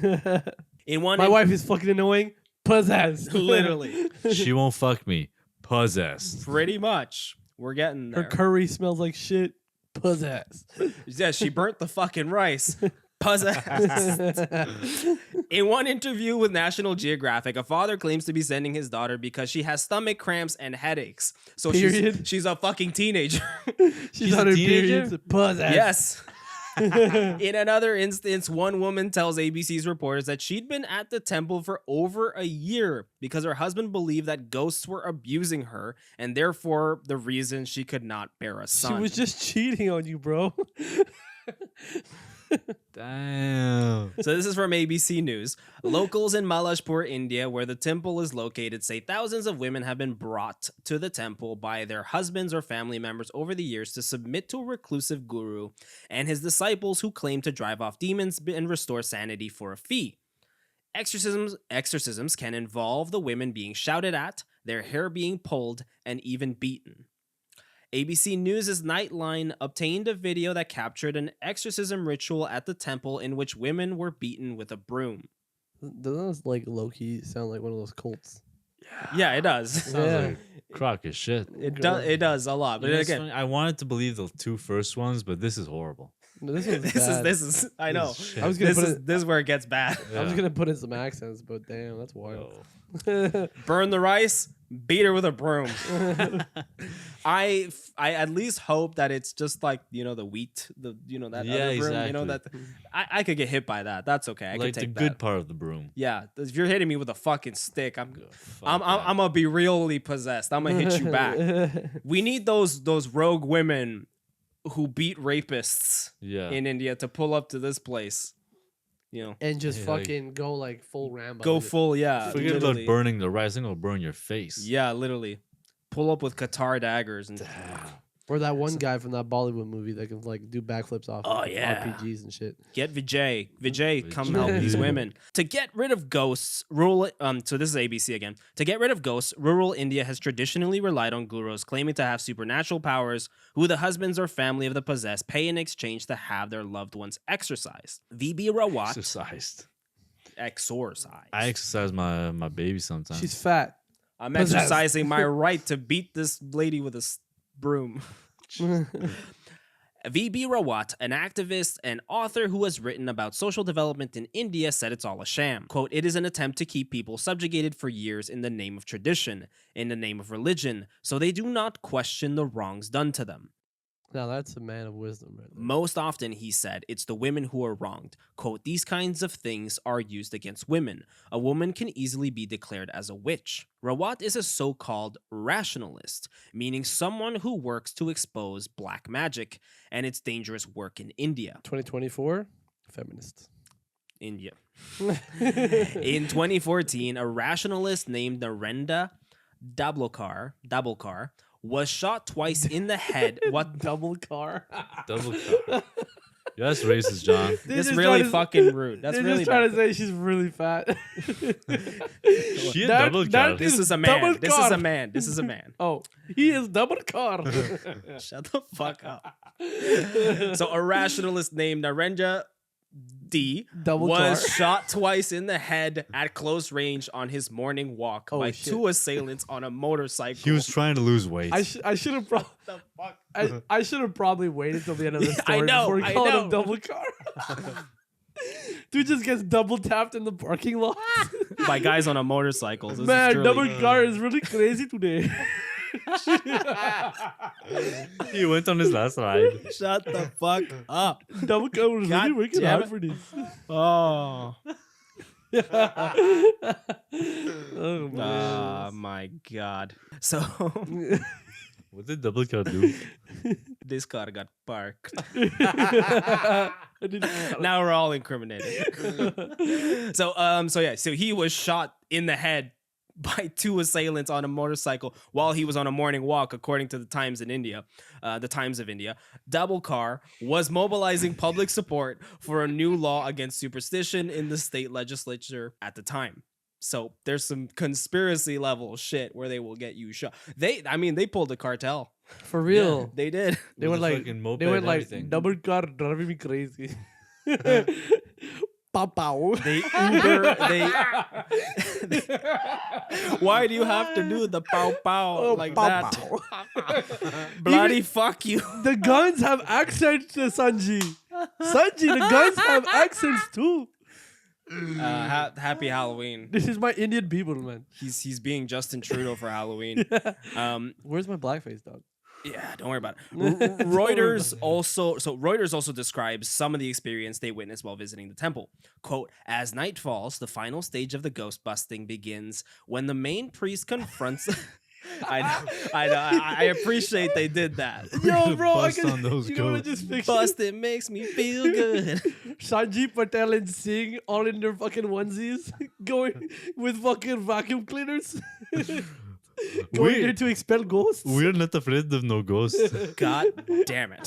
In one, My wife is fucking annoying. Possessed. literally, She won't fuck me. Possessed. pretty much. We're getting Her there. curry smells like shit. Possessed. Yeah, she burnt the fucking rice. Possessed. In one interview with National Geographic, a father claims to be sending his daughter because she has stomach cramps and headaches. So Period. she's a fucking teenager. She's a on her teenager? periods. Possessed. Yes. In another instance, one woman tells ABC's reporters that she'd been at the temple for over a year because her husband believed that ghosts were abusing her and therefore the reason she could not bear a She son. was just cheating on you, bro. Damn. So this is from ABC News. Locals in Malashpur, India, where the temple is located, say thousands of women have been brought to the temple by their husbands or family members over the years to submit to a reclusive guru and his disciples who claim to drive off demons and restore sanity for a fee. Exorcisms can involve the women being shouted at, their hair being pulled, and even beaten. ABC News' Nightline obtained a video that captured an exorcism ritual at the temple in which women were beaten with a broom. Doesn't this like low-key sound like one of those cults? Yeah, it does. Sounds Yeah. like crock as shit. It does a lot. But You know, it's again, funny, I wanted to believe the two first ones, but this is horrible. No, this one's this bad. is I know. This is shit. I was gonna This put is it. this is where it gets bad. I was Yeah. gonna put in some accents, but damn, that's wild. Oh. Burn the rice, beat her with a broom. I at least hope that it's just like, the wheat, that Yeah, other broom, that I could get hit by that. That's okay. I Like could the take good that. part of the broom. Yeah, if you're hitting me with a fucking stick, I'm Fuck that. gonna be really possessed. I'm gonna hit you back. We need those rogue women who beat rapists Yeah. in India to pull up to this place. And just Yeah, like- fucking go like full Rambo. Go with it. full, yeah. Forget literally. about burning the rice. I'm gonna burn your face. Yeah, literally. Pull up with Qatar daggers and Or that one guy from that Bollywood movie that can like do backflips off Oh, yeah. RPGs and shit. get Vijay. Vijay, come Vijay. help these women. To get rid of ghosts, so this is ABC again. To get rid of ghosts, rural India has traditionally relied on gurus claiming to have supernatural powers, who the husbands or family of the possessed pay in exchange to have their loved ones exorcised. VB Rawat Exercised. exorcised. I exercise my baby sometimes. She's fat. I'm Possessed. exercising my right to beat this lady with a broom. VB Rawat, an activist and author who has written about social development in India, said it's all a sham. Quote, "It is an attempt to keep people subjugated for years in the name of tradition, in the name of religion, so they do not question the wrongs done to them. Now that's a man of wisdom, right there. Most often," he said, "it's the women who are wronged. Quote, these kinds of things are used against women. A woman can easily be declared as a witch." Rawat is a so-called rationalist, meaning someone who works to expose black magic and its dangerous work in India. 2024, feminist. In 2014, a rationalist named Narendra Dabulkar, was shot twice in the head. What? Double car. Double car. Yeah, that's racist, John. That's really fucking rude. That's They're really just trying bad. to say she's really fat. She had That- double that car. This is a double man. This is car. a man. This is a man. Oh, he is double car. Shut the fuck up. So a rationalist named Narendra D Double was car. shot twice in the head at close range on his morning walk Oh, by shit. 2 assailants on a motorcycle. He was trying to lose weight. I should have probably. the fuck? I should have probably waited till the end of the I story know, before I he called know. him double car. Dude just gets double tapped in the parking lot. By guys on a motorcycle. This is Man, truly- double car is really crazy today. He went on his last ride. Shut the fuck up. Double car was God really working damn hard it. for this. Oh. Oh man. My God. So What did double car do? this car got parked. I didn't- Now we're all incriminated. So he was shot in the head by 2 assailants on a motorcycle while he was on a morning walk, according to the Times of India. Double Car was mobilizing public support for a new law against superstition in the state legislature at the time. So there's some conspiracy level shit where they will get you shot. They pulled a cartel. For real. Yeah, they did. They With were the like, fucking moped they were and like, everything. double car driving me crazy. Pow pow. They Uber. Why do you have to do the pow pow like pow, that? pow. Bloody fuck you. The guns have accents, Sanji. Sanji, the guns have accents too. Happy Halloween. This is my Indian people, man. He's being Justin Trudeau for Halloween. Where's my blackface, dog? Yeah, don't worry about it. Reuters also describes some of the experience they witnessed while visiting the temple. Quote, as night falls, the final stage of the ghost busting begins when the main priest confronts I know. I appreciate they did that. Yo, bro, I Bust can, on those you know what I goats. just pictured? Bust it makes me feel good. Sanjeev Patel and Singh all in their fucking onesies going with fucking vacuum cleaners. Going there to expel ghosts. We're not afraid of no ghosts. God damn it.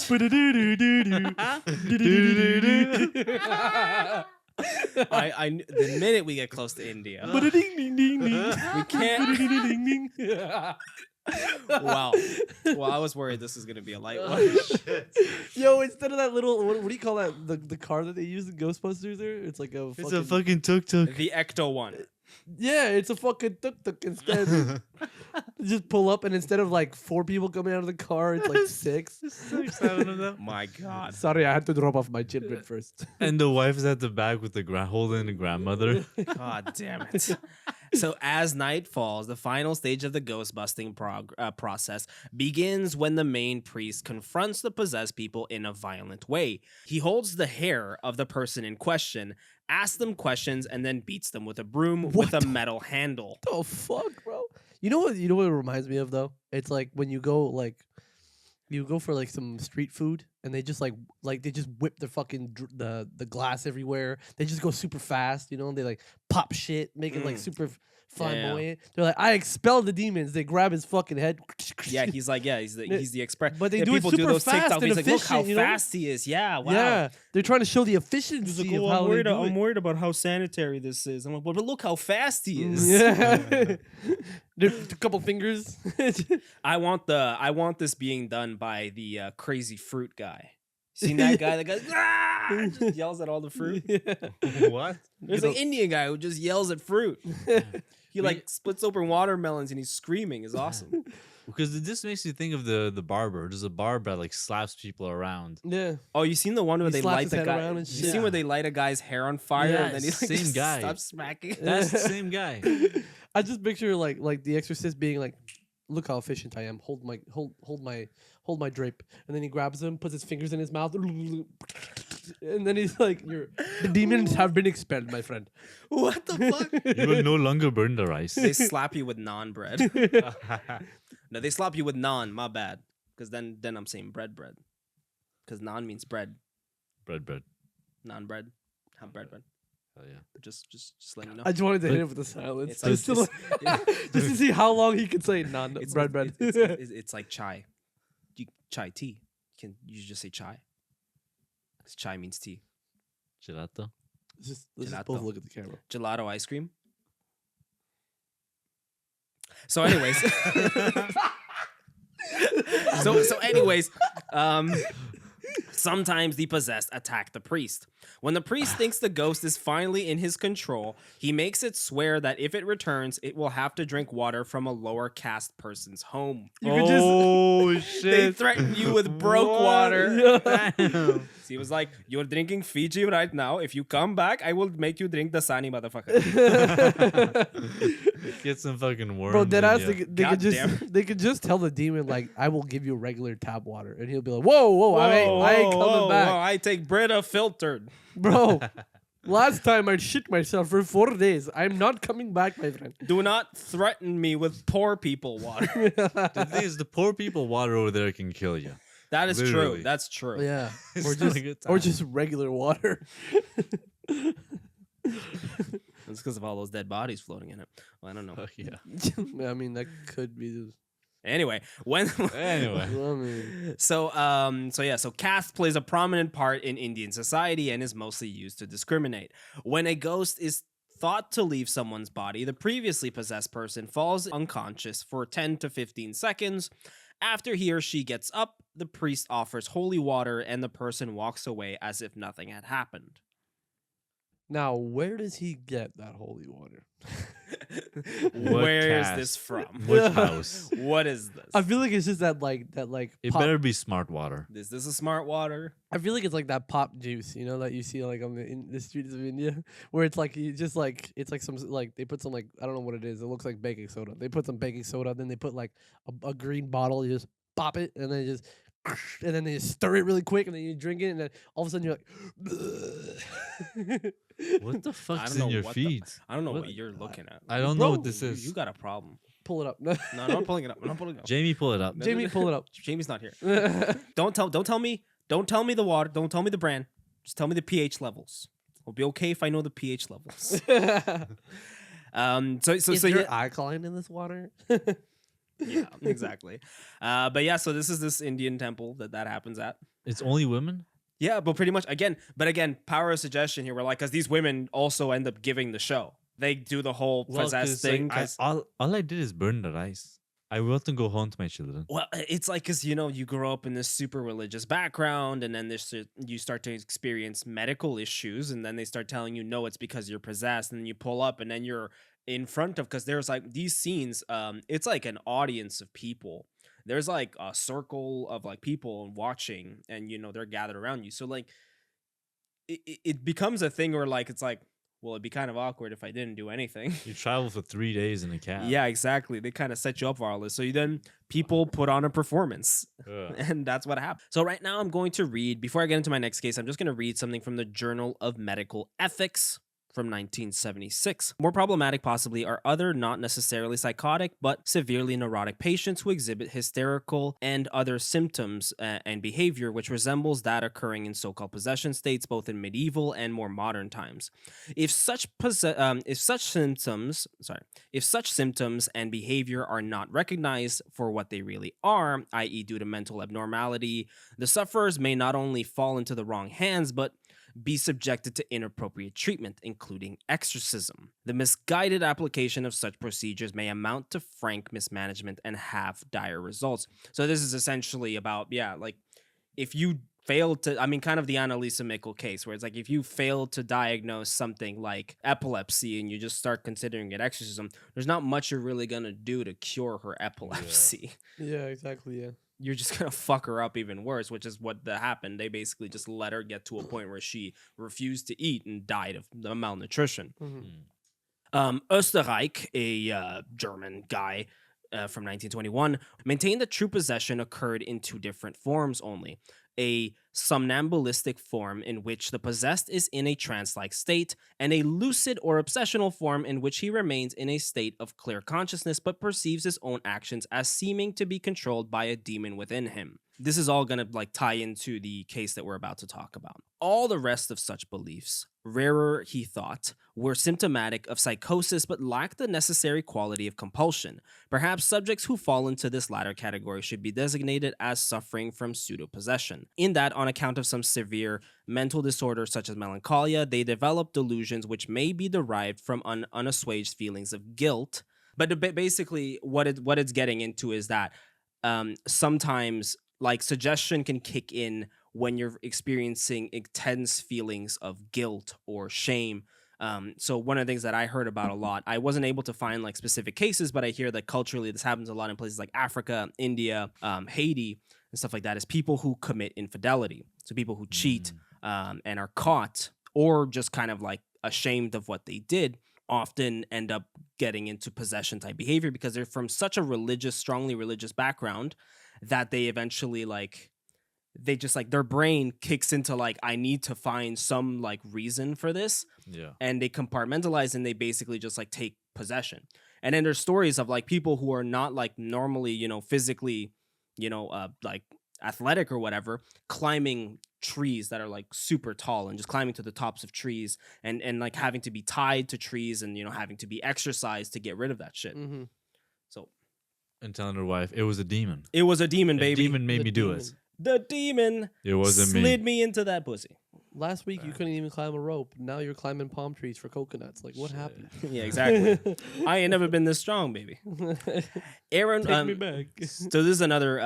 The minute we get close to India, we can't. Wow. Well, I was worried this was gonna be a light one. Yo, instead of that little, what do you call that? The car that they use in Ghostbusters there? It's like a fucking... It's a fucking tuk-tuk. The Ecto one. Yeah, it's a fucking tuk-tuk instead. Just pull up and instead of like 4 people coming out of the car, it's like 6. My God. Sorry, I had to drop off my children first. And the wife is at the back with the holding the grandmother. God damn it. So as night falls, the final stage of the ghost busting process begins when the main priest confronts the possessed people in a violent way. He holds the hair of the person in question, asks them questions, and then beats them with a broom with a metal handle. What the fuck, bro? You know what it reminds me of though? It's like when you go for like some street food and they just like they just whip the fucking the glass everywhere. They just go super fast, you know, and they like pop shit, make it like super flamboyant. They're like, I expel the demons. They grab his fucking head. Yeah, he's the express. But they Yeah, do it people super those fast TikTok and videos like, look how efficient, you know? fast he is. Yeah, wow. Yeah, they're trying to show the efficiency of how they do it. worried about how sanitary this is. I'm like, but look how fast he is. Yeah, a couple fingers. I want this being done by the crazy fruit guy. Seen that guy that goes, ah! Just yells at all the fruit. What? There's an Indian guy who just yells at fruit. He like splits open watermelons and he's screaming. It's awesome. Because this makes you think of the barber. There's a barber that like slaps people around. Yeah. Oh, you seen the one where He they slaps light his the head guy? around You and seen shit. where they light a guy's hair on fire Yeah, and then he like same just guy. stops smacking? That's the same guy. I just picture like the Exorcist being like, look how efficient I am. Hold my drape, and then he grabs him, puts his fingers in his mouth, and then he's like, the demons have been expelled, my friend. What the fuck? You will no longer burn the rice. They slap you with naan bread. No, they slap you with naan. My bad. Because then I'm saying bread. Because naan means bread. Bread. Naan bread. Have bread. Oh yeah. Just let me know. I just wanted to hit him with the silence. It's Just, like- to, just to see how long he could say none. Bread. It's like chai. Chai tea. You just say chai. Because chai means tea. Gelato. Let's just both look at the camera. Gelato ice cream. So, anyways. Sometimes the possessed attack the priest. When the priest thinks the ghost is finally in his control, he makes it swear that if it returns, it will have to drink water from a lower caste person's home. Shit! They threaten you with broke water. So he was like, "You're drinking Fiji right now. If you come back, I will make you drink the Sani, motherfucker." Get some fucking worms. Bro, dead ass. God They could just tell the demon like, "I will give you regular tap water," and he'll be like, "Whoa, I ain't coming back, I take Brita filtered. bro." Last time I shit myself for 4 days. I'm not coming back, my friend. Do not threaten me with poor people water. The thing is, the poor people water over there can kill you. That is true. Literally. That's true. Yeah, It's or not just a good or time. just regular water. It's because of all those dead bodies floating in it. Well, I don't know. Fuck yeah. I mean, that could be. Anyway, Anyway. I mean, So caste plays a prominent part in Indian society and is mostly used to discriminate. When a ghost is thought to leave someone's body, the previously possessed person falls unconscious for 10 to 15 seconds. After he or she gets up, the priest offers holy water and the person walks away as if nothing had happened. now, where does he get that holy water? Where is caste? this from? Which house? What is this? I feel like it's just that It pop- better be smart water. Is this a smart water? I feel like it's like that pop juice, you know, that you see like on the streets of India, where it's like you just like it's like some like they put some like I don't know what it is. It looks like baking soda. They put some baking soda, then they put like a green bottle. You just pop it, and then just and then they just stir it really quick, and then you drink it, and then all of a sudden you're like, What the I fuck's don't know in your what the- feed? I don't know What- what you're looking at. I don't know Bro, what this is. You got a problem. pull it up. No, I'm not pulling it up. I'm not pulling it up. Jamie, pull it up. Jamie, pull it up. Jamie's not here. Don't tell me the water. Don't tell me the brand. Just tell me the pH levels. It'll be okay if I know the pH levels. So Is yeah, there alkaline in this water? yeah, exactly. But yeah, so this is this Indian temple that happens at. It's only women? Yeah, but pretty much again, power of suggestion here. We're like, because these women also end up giving the show. They do the whole possessed 'cause, thing. like, all I did is burn the rice. I want to go home to my children. Well, it's like because you grow up in this super religious background, and then you start to experience medical issues, and then they start telling you no, it's because you're possessed, and then you pull up, and then you're in front of because there's like these scenes. It's like an audience of people. There's like a circle of like people watching, and they're gathered around you. So like, it becomes a thing where like it's like. Well, it'd be kind of awkward if I didn't do anything. You travel for 3 days in a cab. Yeah, exactly. They kind of set you up for all this. So people put on a performance. Ugh. And that's what happened. So right now I'm going to read, before I get into my next case, I'm just going to read something from the Journal of Medical Ethics from 1976. More problematic possibly are other not necessarily psychotic but severely neurotic patients who exhibit hysterical and other symptoms and behavior which resembles that occurring in so-called possession states both in medieval and more modern times. If such symptoms and behavior are not recognized for what they really are, i.e. due to mental abnormality, the sufferers may not only fall into the wrong hands but be subjected to inappropriate treatment, including exorcism. The misguided application of such procedures may amount to frank mismanagement and have dire results. So this is essentially about, like if you fail to, kind of the Annalisa Mickle case, where it's like if you fail to diagnose something like epilepsy and you just start considering it exorcism, there's not much you're really going to do to cure her epilepsy. Yeah, exactly. Yeah. You're just going to fuck her up even worse, which is what happened. They basically just let her get to a point where she refused to eat and died of malnutrition. Mm-hmm. Österreich, a German guy from 1921, maintained that true possession occurred in 2 different forms only. A somnambulistic form in which the possessed is in a trance-like state, and a lucid or obsessional form in which he remains in a state of clear consciousness but perceives his own actions as seeming to be controlled by a demon within him. this is all going to like tie into the case that we're about to talk about. All the rest of such beliefs, rarer he thought, were symptomatic of psychosis but lacked the necessary quality of compulsion. Perhaps subjects who fall into this latter category should be designated as suffering from pseudo-possession. In that, on account of some severe mental disorders such as melancholia, they develop delusions which may be derived from unassuaged feelings of guilt. But basically, what it's getting into is that sometimes like suggestion can kick in when you're experiencing intense feelings of guilt or shame. So one of the things that I heard about a lot, I wasn't able to find like specific cases, but I hear that culturally this happens a lot in places like Africa, India, Haiti, and stuff like that, is people who commit infidelity. So people who cheat and are caught or just kind of like ashamed of what they did often end up getting into possession type behavior because they're from such a strongly religious background that they eventually they just like their brain kicks into like, I need to find some like reason for this. Yeah. And they compartmentalize and they basically just like take possession. And then there's stories of like people who are not like normally, physically, like athletic or whatever, climbing trees that are like super tall and just climbing to the tops of trees and like having to be tied to trees and, having to be exercised to get rid of that shit. Mm-hmm. So. And telling her wife, it was a demon. It was a demon, baby. The demon made me do it. The demon It wasn't me. slid me into that pussy. Last week you couldn't even climb a rope. Now you're climbing palm trees for coconuts. Like, what happened? Yeah, exactly. I ain't never been this strong, baby. Aaron, Take me back. So this is another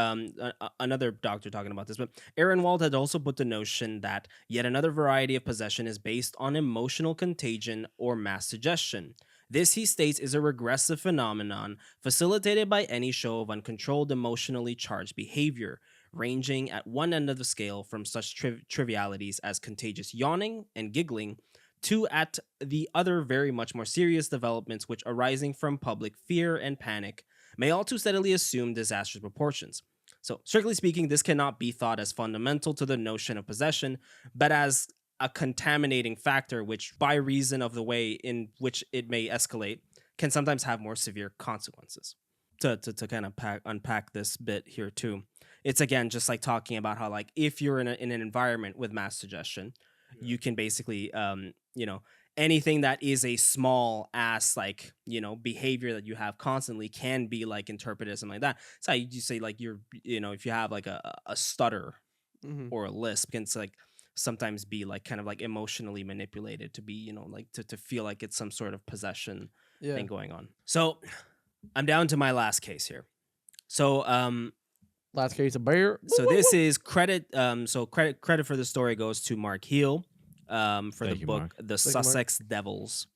doctor talking about this, but Aaron Wald had also put the notion that yet another variety of possession is based on emotional contagion or mass suggestion. This, he states, is a regressive phenomenon facilitated by any show of uncontrolled emotionally charged behavior, ranging at one end of the scale from such trivialities as contagious yawning and giggling to at the other very much more serious developments which, arising from public fear and panic, may all too steadily assume disastrous proportions. So, strictly speaking, this cannot be thought as fundamental to the notion of possession, but as a contaminating factor which, by reason of the way in which it may escalate, can sometimes have more severe consequences. To kind of unpack this bit here too, it's again just like talking about how like if you're in an environment with mass suggestion, you can basically anything that is a small ass behavior that you have constantly can be like interpreted as something like that. It's how you say like if you have like a stutter or a lisp, can like sometimes be like kind of like emotionally manipulated to be to feel like it's some sort of possession thing going on. So I'm down to my last case here. So last case of bear. So this is credit. So credit for the story goes to Mark Heel for the book Mark. The Sussex Devils.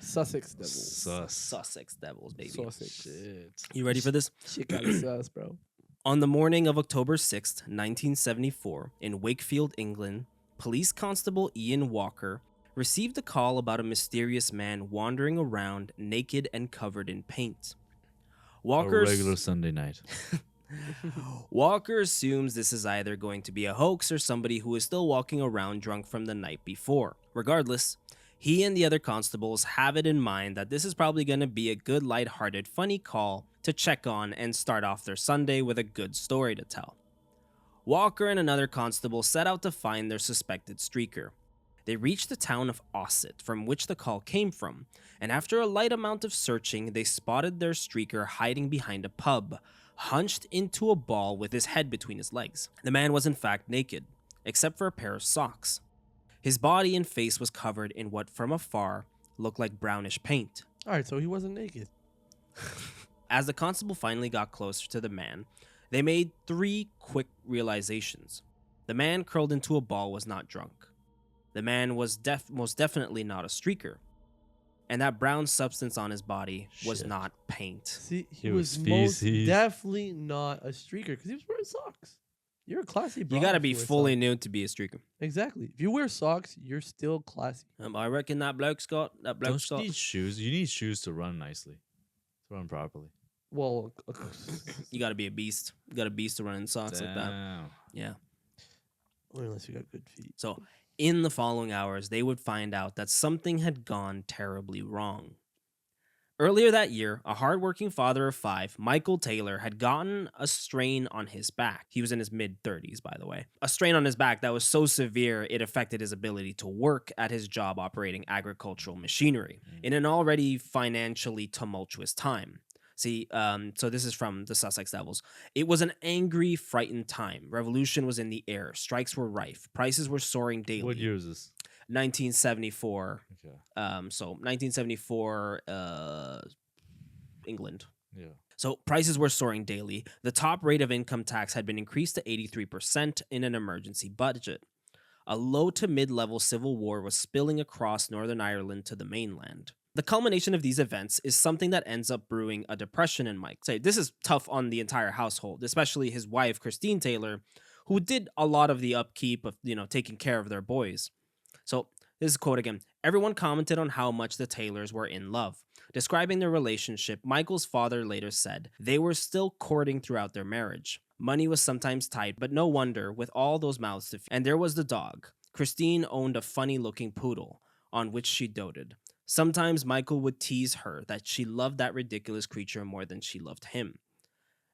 Sussex Devils. Sussex Devils, baby. Sussex. Shit. You ready for this? Shit got sus, bro. On the morning of October 6th, 1974, in Wakefield, England, Police Constable Ian Walker received a call about a mysterious man wandering around naked and covered in paint. A regular Sunday night. Walker assumes this is either going to be a hoax or somebody who is still walking around drunk from the night before. Regardless, he and the other constables have it in mind that this is probably going to be a good, lighthearted, funny call to check on and start off their Sunday with a good story to tell. Walker and another constable set out to find their suspected streaker. They reached the town of Ossett, from which the call came from, and after a light amount of searching, they spotted their streaker hiding behind a pub, hunched into a ball with his head between his legs. The man was in fact naked, except for a pair of socks. His body and face was covered in what from afar looked like brownish paint. Alright, so he wasn't naked. As the constable finally got closer to the man, they made 3 quick realizations. The man curled into a ball was not drunk. The man was most definitely not a streaker. And that brown substance on his body was Shit. not paint. See, he It was was most feces. definitely not a streaker because he was wearing socks. You're a classy bro. You gotta if be wear fully socks. nude to be a streaker. Exactly. If you wear socks, you're still classy. I reckon that bloke's got Don't you need shoes? You need shoes to run nicely. To run properly. Well, You gotta be a beast. You got a beast to run in socks like that. Damn. Yeah. unless you got good feet. So in the following hours, they would find out that something had gone terribly wrong. Earlier that year, a hardworking father of 5, Michael Taylor, had gotten a strain on his back. He was in his mid-30s, by the way. A strain on his back that was so severe it affected his ability to work at his job operating agricultural machinery in an already financially tumultuous time. See, so this is from the Sussex Devils. It was an angry, frightened time. Revolution was in the air. Strikes were rife. Prices were soaring daily. What year is this? 1974. Okay. So 1974, England. Yeah. So prices were soaring daily. The top rate of income tax had been increased to 83% in an emergency budget. A low to mid-level civil war was spilling across Northern Ireland to the mainland. The culmination of these events is something that ends up brewing a depression in Mike. So this is tough on the entire household, especially his wife, Christine Taylor, who did a lot of the upkeep of, taking care of their boys. So this is a quote again. Everyone commented on how much the Taylors were in love. Describing their relationship, Michael's father later said they were still courting throughout their marriage. Money was sometimes tight, but no wonder with all those mouths to feed. And there was the dog. Christine owned a funny-looking poodle on which she doted. Sometimes Michael would tease her that she loved that ridiculous creature more than she loved him.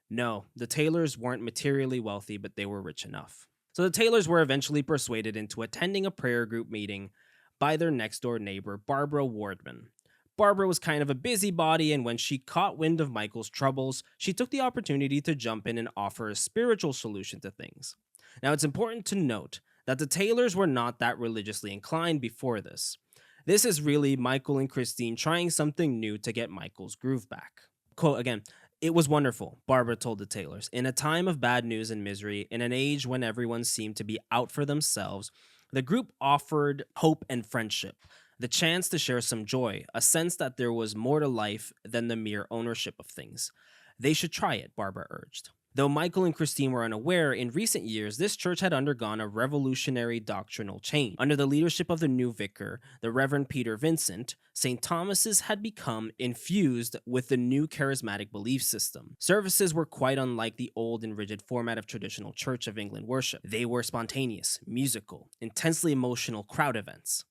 No, the Taylors weren't materially wealthy, but they were rich enough. So the Taylors were eventually persuaded into attending a prayer group meeting by their next-door neighbor, Barbara Wardman. Barbara was kind of a busybody, and when she caught wind of Michael's troubles, she took the opportunity to jump in and offer a spiritual solution to things. Now, it's important to note that the Taylors were not that religiously inclined before this. This is really Michael and Christine trying something new to get Michael's groove back. Quote again, "It was wonderful," Barbara told the Taylors. "In a time of bad news and misery, in an age when everyone seemed to be out for themselves, the group offered hope and friendship, the chance to share some joy, a sense that there was more to life than the mere ownership of things. They should try it," Barbara urged. Though Michael and Christine were unaware, in recent years, this church had undergone a revolutionary doctrinal change. Under the leadership of the new vicar, the Reverend Peter Vincent, St. Thomas's had become infused with the new charismatic belief system. Services were quite unlike the old and rigid format of traditional Church of England worship. They were spontaneous, musical, intensely emotional crowd events.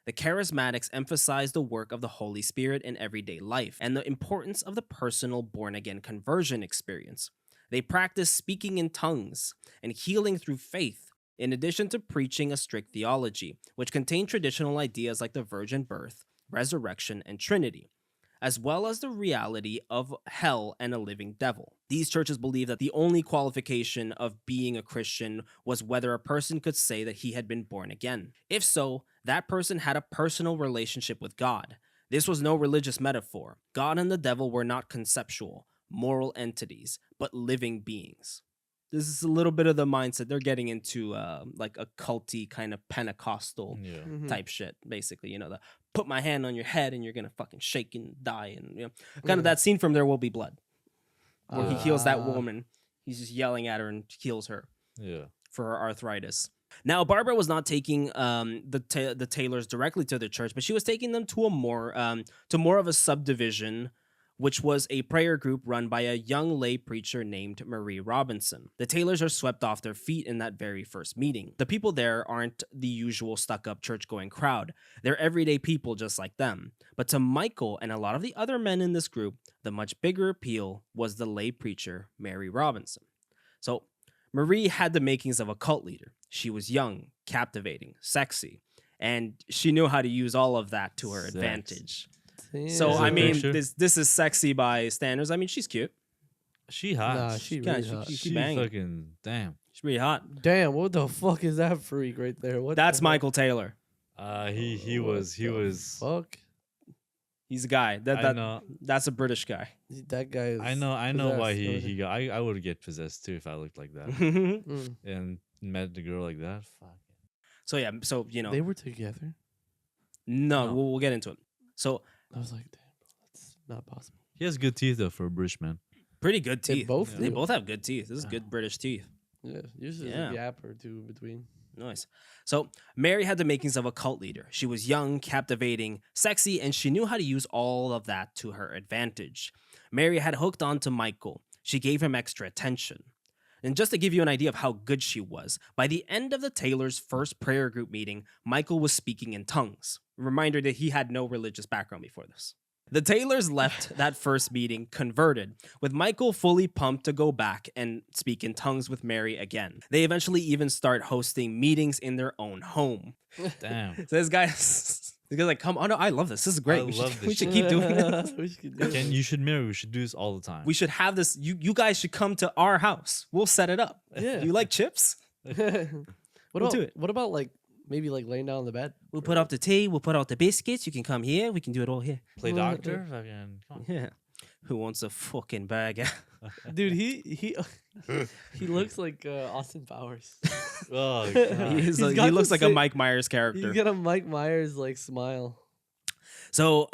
The charismatics emphasized the work of the Holy Spirit in everyday life and the importance of the personal born-again conversion experience. They practiced speaking in tongues and healing through faith, in addition to preaching a strict theology, which contained traditional ideas like the virgin birth, resurrection, and Trinity, as well as the reality of hell and a living devil. These churches believed that the only qualification of being a Christian was whether a person could say that he had been born again. If so, that person had a personal relationship with God. This was no religious metaphor. God and the devil were not conceptual, moral entities, but living beings. This is a little bit of the mindset they're getting into, like a culty kind of Pentecostal type shit, basically. The put my hand on your head and you're gonna fucking shake and die, and kind of that scene from There Will Be Blood, where he heals that woman. He's just yelling at her and heals her for her arthritis. Now, Barbara was not taking the Taylors directly to the church, but she was taking them to more of a subdivision, which was a prayer group run by a young lay preacher named Marie Robinson. The Taylors are swept off their feet in that very first meeting. The people there aren't the usual stuck-up church-going crowd. They're everyday people just like them. But to Michael and a lot of the other men in this group, the much bigger appeal was the lay preacher, Mary Robinson. So, Marie had the makings of a cult leader. She was young, captivating, sexy, and she knew how to use all of that to her advantage. So I mean, this is sexy by standards. I mean, she's cute. She hot. Nah, she really hot. She banging. fucking damn. She's really hot. Damn, what the fuck is that freak right there? What? That's Michael Taylor. He was. Fuck. He's a guy. I know. That's a British guy. That guy is. I know why possessed. he got. I would get possessed too if I looked like that and met the girl like that. Fuck. So yeah. So They were together. No, we'll get into it. So I was like, damn, bro, that's not possible. He has good teeth though for a British man. pretty good They teeth. both They do. both have good teeth. This is good British teeth. Yeah, usually Yeah. a gap or two between. Nice. So Mary had the makings of a cult leader. She was young, captivating, sexy, and she knew how to use all of that to her advantage. Mary had hooked on to Michael. She gave him extra attention. And just to give you an idea of how good she was, by the end of the Taylors' first prayer group meeting, Michael was speaking in tongues. A reminder that he had no religious background before this. The Taylors left that first meeting converted, with Michael fully pumped to go back and speak in tongues with Mary again. They eventually even start hosting meetings in their own home. Damn. So this guy's like, come on, no, I love this. This is great. I love this we should shit. keep doing this. We should do it. Ken, you should marry. We should do this all the time. We should have this. You guys should come to our house. We'll set it up. Yeah. You like chips? What We'll about do it. What about like maybe like laying down on the bed? We'll put out the tea. We'll put out the biscuits. You can come here. We can do it all here. Play doctor. Fucking, come on. Yeah. Who wants a fucking burger? Dude, he looks like Austin Powers. Oh, God. He got looks the like a same- Mike Myers He's character. got a Mike Myers like smile. So,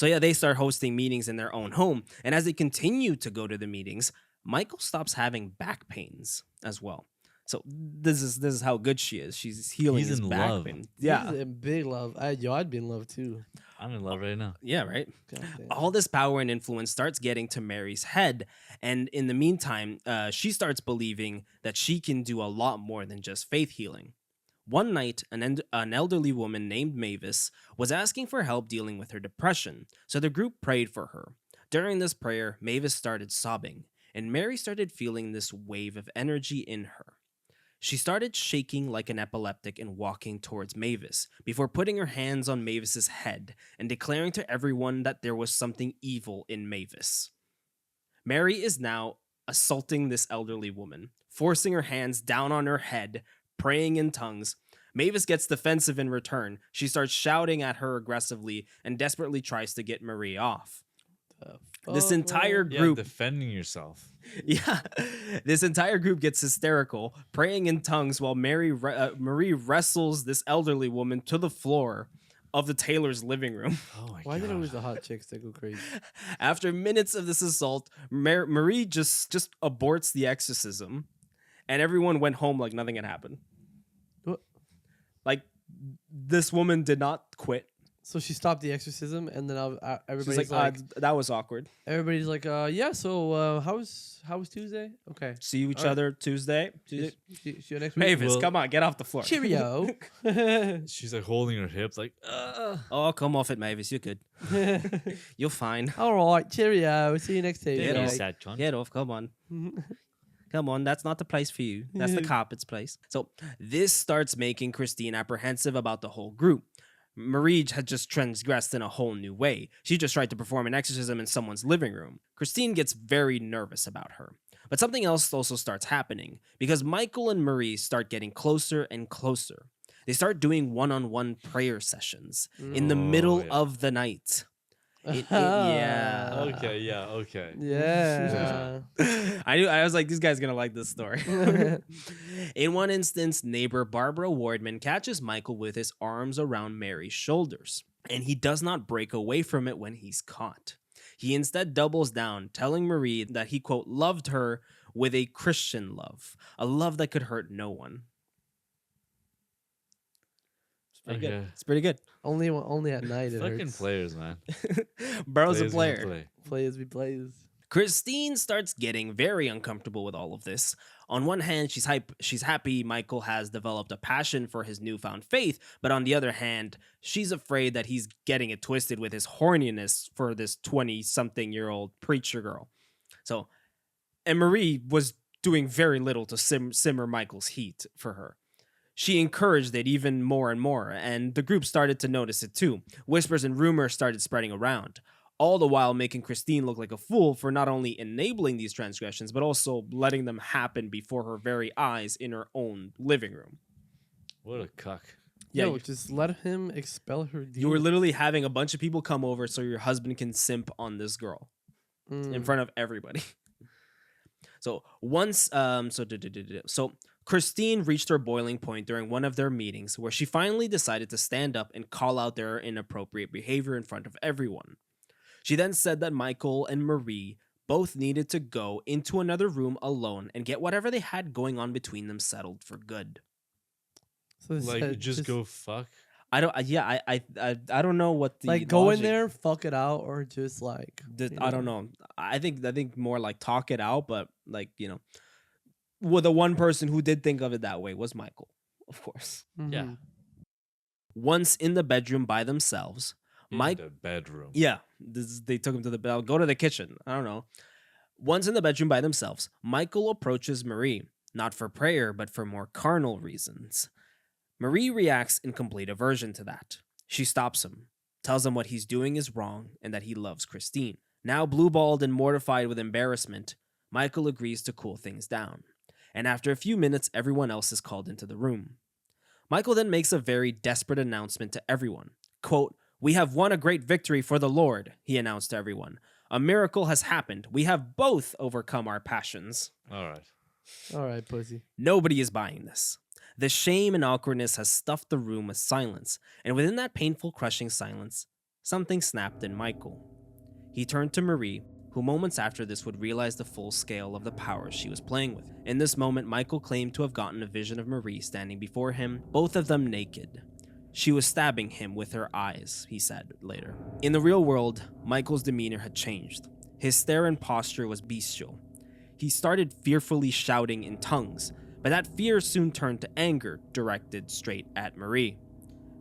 yeah, they start hosting meetings in their own home, and as they continue to go to the meetings, Michael stops having back pains as well. So this is how good she is. She's healing He's his in back love. pain. He's Yeah, in big love. I'd be in love too. I'm in love right now. yeah, right. God damn. All this power and influence starts getting to Mary's head, and in the meantime, she starts believing that she can do a lot more than just faith healing. One night, an elderly woman named Mavis was asking for help dealing with her depression, so the group prayed for her. During this prayer, Mavis started sobbing, and Mary started feeling this wave of energy in her. She started shaking like an epileptic and walking towards Mavis before putting her hands on Mavis's head and declaring to everyone that there was something evil in Mavis. Mary is now assaulting this elderly woman, forcing her hands down on her head, praying in tongues. Mavis gets defensive in return. She starts shouting at her aggressively and desperately tries to get Marie off. This entire Yeah, group, defending yourself. yeah, this entire group gets hysterical, praying in tongues while Marie wrestles this elderly woman to the floor of the Taylor's living room. Oh my Why God. did always the hot chicks that go crazy? After minutes of this assault, Marie just aborts the exorcism, and everyone went home like nothing had happened. What? Like this woman did not quit. So she stopped the exorcism, and then She's everybody's like, like, that was awkward. everybody's like, yeah. So how was Tuesday? Okay, See each All right. other Tuesday. see you next week. Mavis, Well- come on, get off the floor. Cheerio. She's like holding her hips, like, Oh, come off it, Mavis. You're good. You're fine. All right, cheerio. See you next "Hey, Tuesday. you sad cunt." Get off. Come on. Come on, that's not the place for you. That's the carpet's place. So this starts making Christine apprehensive about the whole group. Marie had just transgressed in a whole new way. She just tried to perform an exorcism in someone's living room. Christine gets very nervous about her. But something else also starts happening because Michael and Marie start getting closer and closer. They start doing one-on-one prayer sessions in the middle yeah. of the night. Yeah. Okay, yeah, okay. Yeah. I was like, this guy's gonna like this story. In one instance, neighbor Barbara Wardman catches Michael with his arms around Mary's shoulders, and he does not break away from it when he's caught. He instead doubles down, telling Marie that he, quote, loved her with a Christian love, a love that could hurt no one. It's pretty good. Okay. It's pretty good. only at night it Fucking hurts. players, man. Burrow's a Players gonna player. play. Play as we plays. Christine starts getting very uncomfortable with all of this. On one hand, she's happy Michael has developed a passion for his newfound faith, but on the other hand, she's afraid that he's getting it twisted with his horniness for this 20-something-year-old preacher girl. So, and Marie was doing very little to simmer Michael's heat for her. She encouraged it even more and more, and the group started to notice it too. Whispers and rumors started spreading around, all the while making Christine look like a fool for not only enabling these transgressions, but also letting them happen before her very eyes in her own living room. What a cuck. Yeah, Yo, just let him expel her. you were literally having a bunch of people come over so your husband can simp on this girl in front of everybody. So once, so Christine reached her boiling point during one of their meetings where she finally decided to stand up and call out their inappropriate behavior in front of everyone. She then said that Michael and Marie both needed to go into another room alone and get whatever they had going on between them settled for good. So they Like, said just go fuck. I don't know what the like go in logic- there, fuck it out, or just like I don't know. I think more like talk it out, but like, you know, well, the one person who did think of it that way was Michael, of course. Yeah. Mhm. Once in the bedroom by themselves, In the bedroom. Yeah, they took him to the bed. Go to the kitchen. I don't know. Once in the bedroom by themselves, Michael approaches Marie, not for prayer, but for more carnal reasons. Marie reacts in complete aversion to that. She stops him, tells him what he's doing is wrong, and that he loves Christine. Now blue-balled and mortified with embarrassment, Michael agrees to cool things down. And after a few minutes, everyone else is called into the room. Michael then makes a very desperate announcement to everyone. Quote, "We have won a great victory for the Lord," he announced to everyone. "A miracle has happened. We have both overcome our passions." All right. All right, pussy. Nobody is buying this. The shame and awkwardness has stuffed the room with silence, and within that painful, crushing silence, something snapped in Michael. He turned to Marie, who moments after this would realize the full scale of the powers she was playing with. In this moment, Michael claimed to have gotten a vision of Marie standing before him, both of them naked. She was stabbing him with her eyes, he said later. In the real world, Michael's demeanor had changed. His stare and posture was bestial. He started fearfully shouting in tongues, but that fear soon turned to anger directed straight at Marie.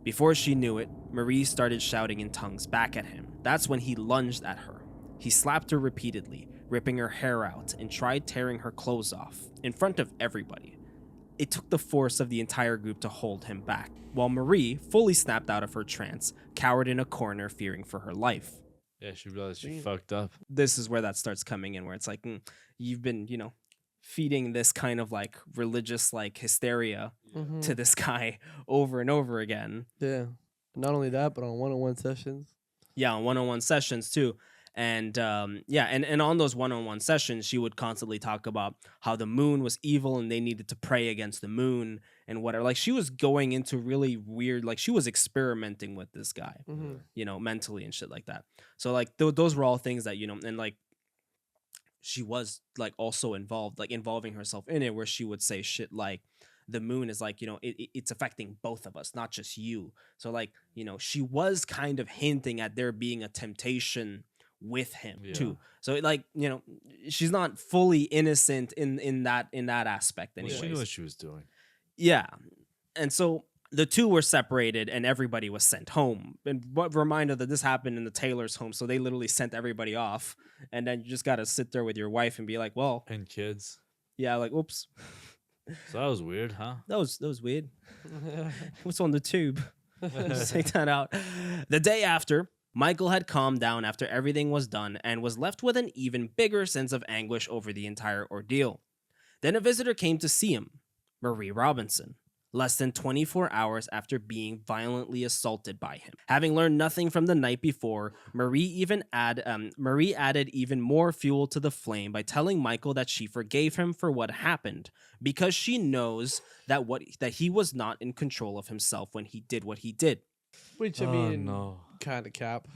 Before she knew it, Marie started shouting in tongues back at him. That's when he lunged at her. He slapped her repeatedly, ripping her hair out, and tried tearing her clothes off, in front of everybody. It took the force of the entire group to hold him back, while Marie, fully snapped out of her trance, cowered in a corner fearing for her life. Yeah, she realized she fucked up. This is where that starts coming in, where it's like, you've been, feeding this kind of like religious like hysteria to this guy over and over again. Yeah. Not only that, but on one-on-one sessions. Yeah, on one-on-one sessions too. And and on those one-on-one sessions, she would constantly talk about how the moon was evil and they needed to pray against the moon and whatever. Like she was going into really weird, like she was experimenting with this guy, mentally and shit like that. So like those were all things that, and like she was like also involved, like involving herself in it, where she would say shit like, the moon is like, it's affecting both of us, not just you. So like, she was kind of hinting at there being a temptation with him too. So like, she's not fully innocent in that aspect anyway. She knew what she was doing. Yeah. And so the two were separated and everybody was sent home. And what reminder that this happened in the Taylor's home. So they literally sent everybody off. And then you just got to sit there with your wife and be like, well. And kids. Yeah, like, oops. So that was weird, huh? That was weird. What's on the tube? Just take that out. The day after, Michael had calmed down after everything was done and was left with an even bigger sense of anguish over the entire ordeal. Then a visitor came to see him, Marie Robinson, less than 24 hours after being violently assaulted by him. Having learned nothing from the night before, Marie added even more fuel to the flame by telling Michael that she forgave him for what happened because she knows that he was not in control of himself when he did what he did. Which, I mean, kind of cap.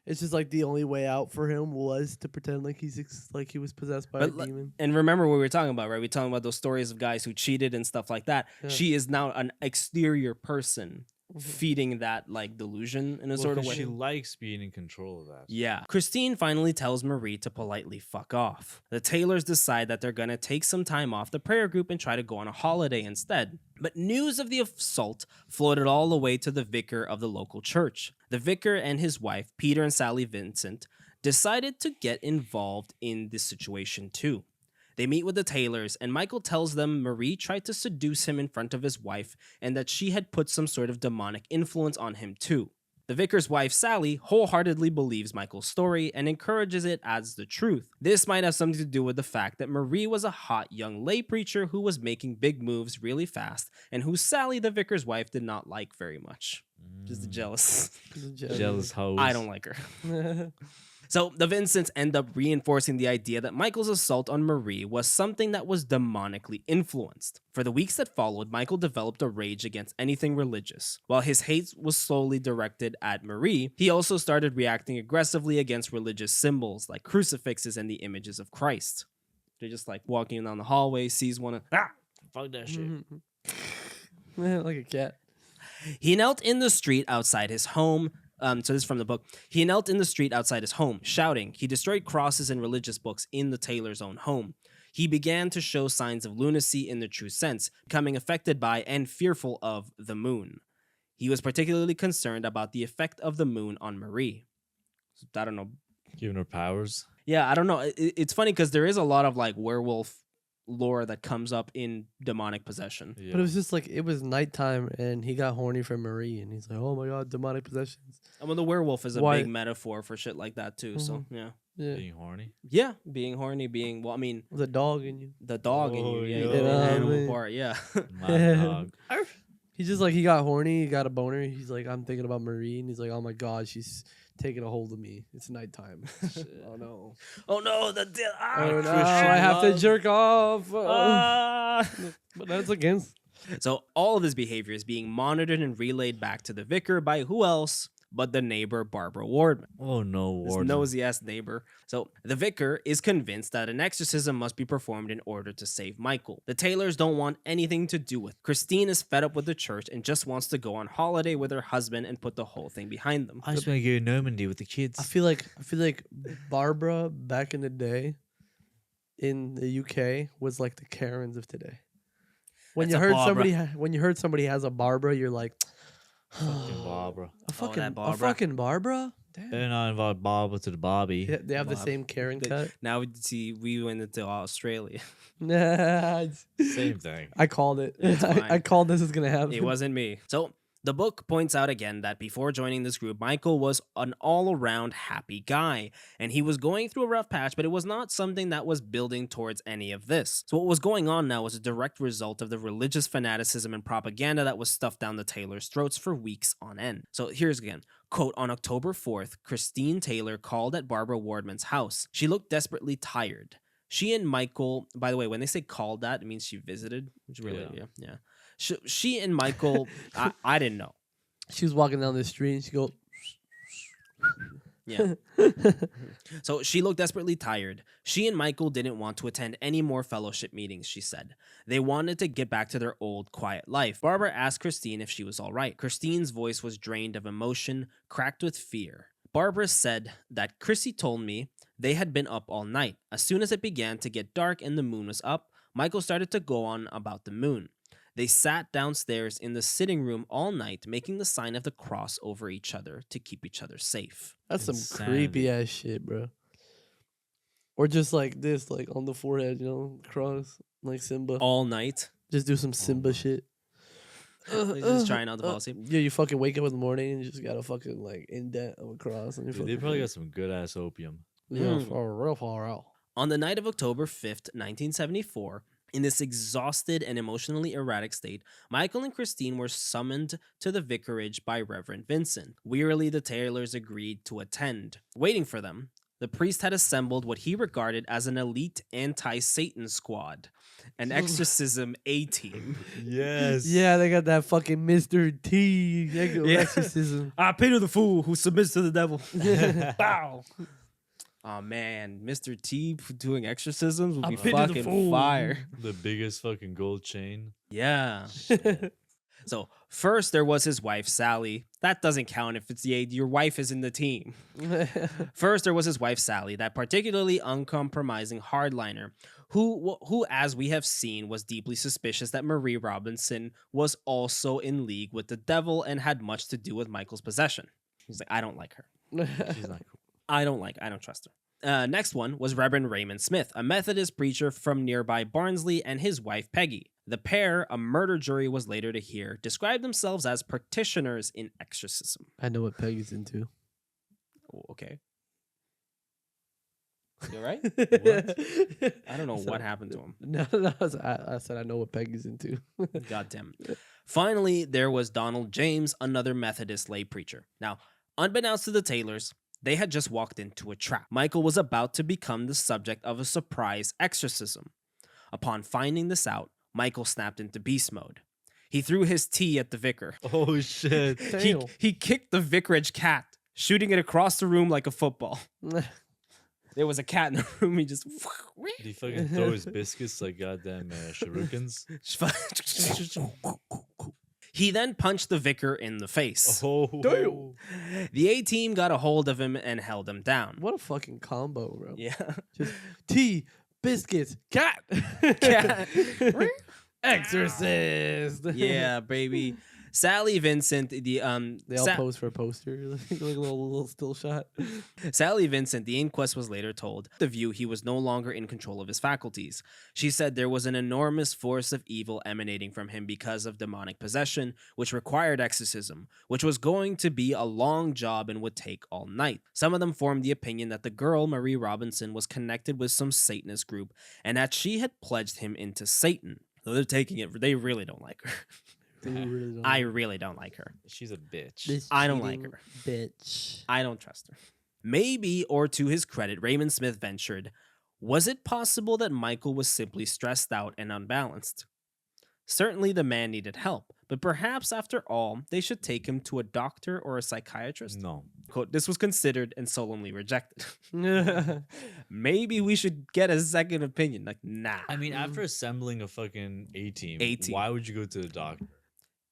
It's just like the only way out for him was to pretend like like he was possessed by a demon. And remember what we were talking about, right? We were talking about those stories of guys who cheated and stuff like that. Yeah. She is now an exterior person feeding that like delusion in a sort of way. She likes being in control of that. Yeah. Christine finally tells Marie to politely fuck off. The Taylors decide that they're gonna take some time off the prayer group and try to go on a holiday instead. But news of the assault floated all the way to the vicar of the local church. The vicar and his wife, Peter and Sally Vincent, decided to get involved in this situation too. They meet with the Taylors, and Michael tells them Marie tried to seduce him in front of his wife and that she had put some sort of demonic influence on him too. The vicar's wife, Sally, wholeheartedly believes Michael's story and encourages it as the truth. This might have something to do with the fact that Marie was a hot young lay preacher who was making big moves really fast and who Sally, the vicar's wife, did not like very much. Just a jealous hose. I don't like her. So the Vincents end up reinforcing the idea that Michael's assault on Marie was something that was demonically influenced. For the weeks that followed, Michael developed a rage against anything religious. While his hate was solely directed at Marie, he also started reacting aggressively against religious symbols like crucifixes and the images of Christ. They're just like walking down the hallway, sees one, fuck that shit. Like a cat. He knelt in the street outside his home. So this is from the book. He knelt in the street outside his home, shouting. He destroyed crosses and religious books in the Taylor's own home. He began to show signs of lunacy in the true sense, becoming affected by and fearful of the moon. He was particularly concerned about the effect of the moon on Marie. I don't know. Giving her powers. Yeah, I don't know. It's funny because there is a lot of like werewolf lore that comes up in demonic possession. Yeah. But it was just like, it was nighttime and he got horny for Marie and he's like, oh my God, demonic possessions. I mean, the werewolf is a Why- big metaphor for shit like that too. So yeah, Yeah. Being horny. yeah, being horny, I mean, The dog in you. the dog in Oh, you, yeah, yo. the You know what I animal mean? part, yeah. My dog. He's just like, he got horny, he got a boner. He's like, I'm thinking about Marie. And he's like, oh my God, she's taking a hold of me. It's nighttime. Oh no. Oh no, Oh no, I have to jerk off. Ah. But that's against. So all of his behavior is being monitored and relayed back to the vicar by who else but the neighbor Barbara Wardman. Oh no, This Warden. nosy ass neighbor. So the vicar is convinced that an exorcism must be performed in order to save Michael. The Taylors don't want anything to do with. Christine is fed up with the church and just wants to go on holiday with her husband and put the whole thing behind them. I just want to go to Normandy with the kids. I feel like Barbara back in the day in the UK was like the Karens of today. When That's you a heard Barbara. when you heard somebody has a Barbara, you're like, Fucking Barbara. a fucking that a Barbara. fucking Barbara. Damn. They're not involved Barbara to the Bobby. Yeah, they have the Bob. same Karen cut. Now we went into Australia. Nah, Same thing. I called it. It's fine. I called this is gonna happen. It wasn't me. So the book points out again that before joining this group, Michael was an all-around happy guy, and he was going through a rough patch, but it was not something that was building towards any of this. So what was going on now was a direct result of the religious fanaticism and propaganda that was stuffed down the Taylors' throats for weeks on end. So here's again. Quote, on October 4th, Christine Taylor called at Barbara Wardman's house. She looked desperately tired. She and Michael, by the way, when they say called that, it means she visited, which really, yeah. She and Michael, I didn't know. She was walking down the street and she go, Yeah. So she looked desperately tired. She and Michael didn't want to attend any more fellowship meetings, she said. They wanted to get back to their old quiet life. Barbara asked Christine if she was all right. Christine's voice was drained of emotion, cracked with fear. Barbara said that Chrissy told me they had been up all night. As soon as it began to get dark and the moon was up, Michael started to go on about the moon. They sat downstairs in the sitting room all night, making the sign of the cross over each other to keep each other safe. that's some Insanity. creepy ass shit, bro. Or just like this, like on the forehead, you know, cross, like Simba. All night. Just do some Simba shit. They're just trying not to fall asleep. Yeah, you fucking wake up in the morning and you just got a fucking like indent of a cross on your Dude, they fucking probably got face. some good ass opium. Yeah, Mm. for real far out. On the night of October 5th, 1974, in this exhausted and emotionally erratic state, Michael and Christine were summoned to the vicarage by Reverend Vincent. Wearily, the Taylors agreed to attend. Waiting for them, the priest had assembled what he regarded as an elite anti-Satan squad, an exorcism A-team. Yes. Yeah, they got that fucking Mr. T Yeah. exorcism. I pity the fool who submits to the devil. Bow. Oh man, Mr. T doing exorcisms would I be pity the fucking fool. fire. The biggest fucking gold chain. Yeah. So first there was his wife Sally. That doesn't count if it's your wife is in the team. First there was his wife Sally, that particularly uncompromising hardliner, who as we have seen was deeply suspicious that Marie Robinson was also in league with the devil and had much to do with Michael's possession. He's like, I don't like her. She's not cool. I don't trust her. Next one was Reverend Raymond Smith, a Methodist preacher from nearby Barnsley, and his wife Peggy. The pair, a murder jury was later to hear, described themselves as practitioners in exorcism. I know what Peggy's into. Oh, okay. You all right? What? I don't know what happened to him. No, I said I know what Peggy's into. Goddamn. Finally, there was Donald James, another Methodist lay preacher. Now, unbeknownst to the Taylors, they had just walked into a trap. Michael was about to become the subject of a surprise exorcism. Upon finding this out, Michael snapped into beast mode. He threw his tea at the vicar. Oh shit. He kicked the vicarage cat, shooting it across the room like a football. There was a cat in the room. He just... Did he fucking throw his biscuits like goddamn shurikens? He then punched the vicar in the face. Oh. The A-team got a hold of him and held him down. What a fucking combo, bro. Yeah. Just tea, biscuits, cat. Cat. Exorcist. Yeah, baby. Sally Vincent, They all pose for a poster, like a little still shot. Sally Vincent, the inquest was later told, the view he was no longer in control of his faculties. She said there was an enormous force of evil emanating from him because of demonic possession, which required exorcism, which was going to be a long job and would take all night. Some of them formed the opinion that the girl, Marie Robinson, was connected with some Satanist group and that she had pledged him into Satan. So they're taking it, they really don't like her. I really don't like her. She's a bitch. This I don't like cheating her. bitch. I don't trust her. Maybe, or to his credit, Raymond Smith ventured, was it possible that Michael was simply stressed out and unbalanced? Certainly the man needed help, but perhaps after all, they should take him to a doctor or a psychiatrist. No. Quote, this was considered and solemnly rejected. Maybe we should get a second opinion. Like, nah. I mean, after assembling a fucking A-team, A-team. why would you go to the doctor?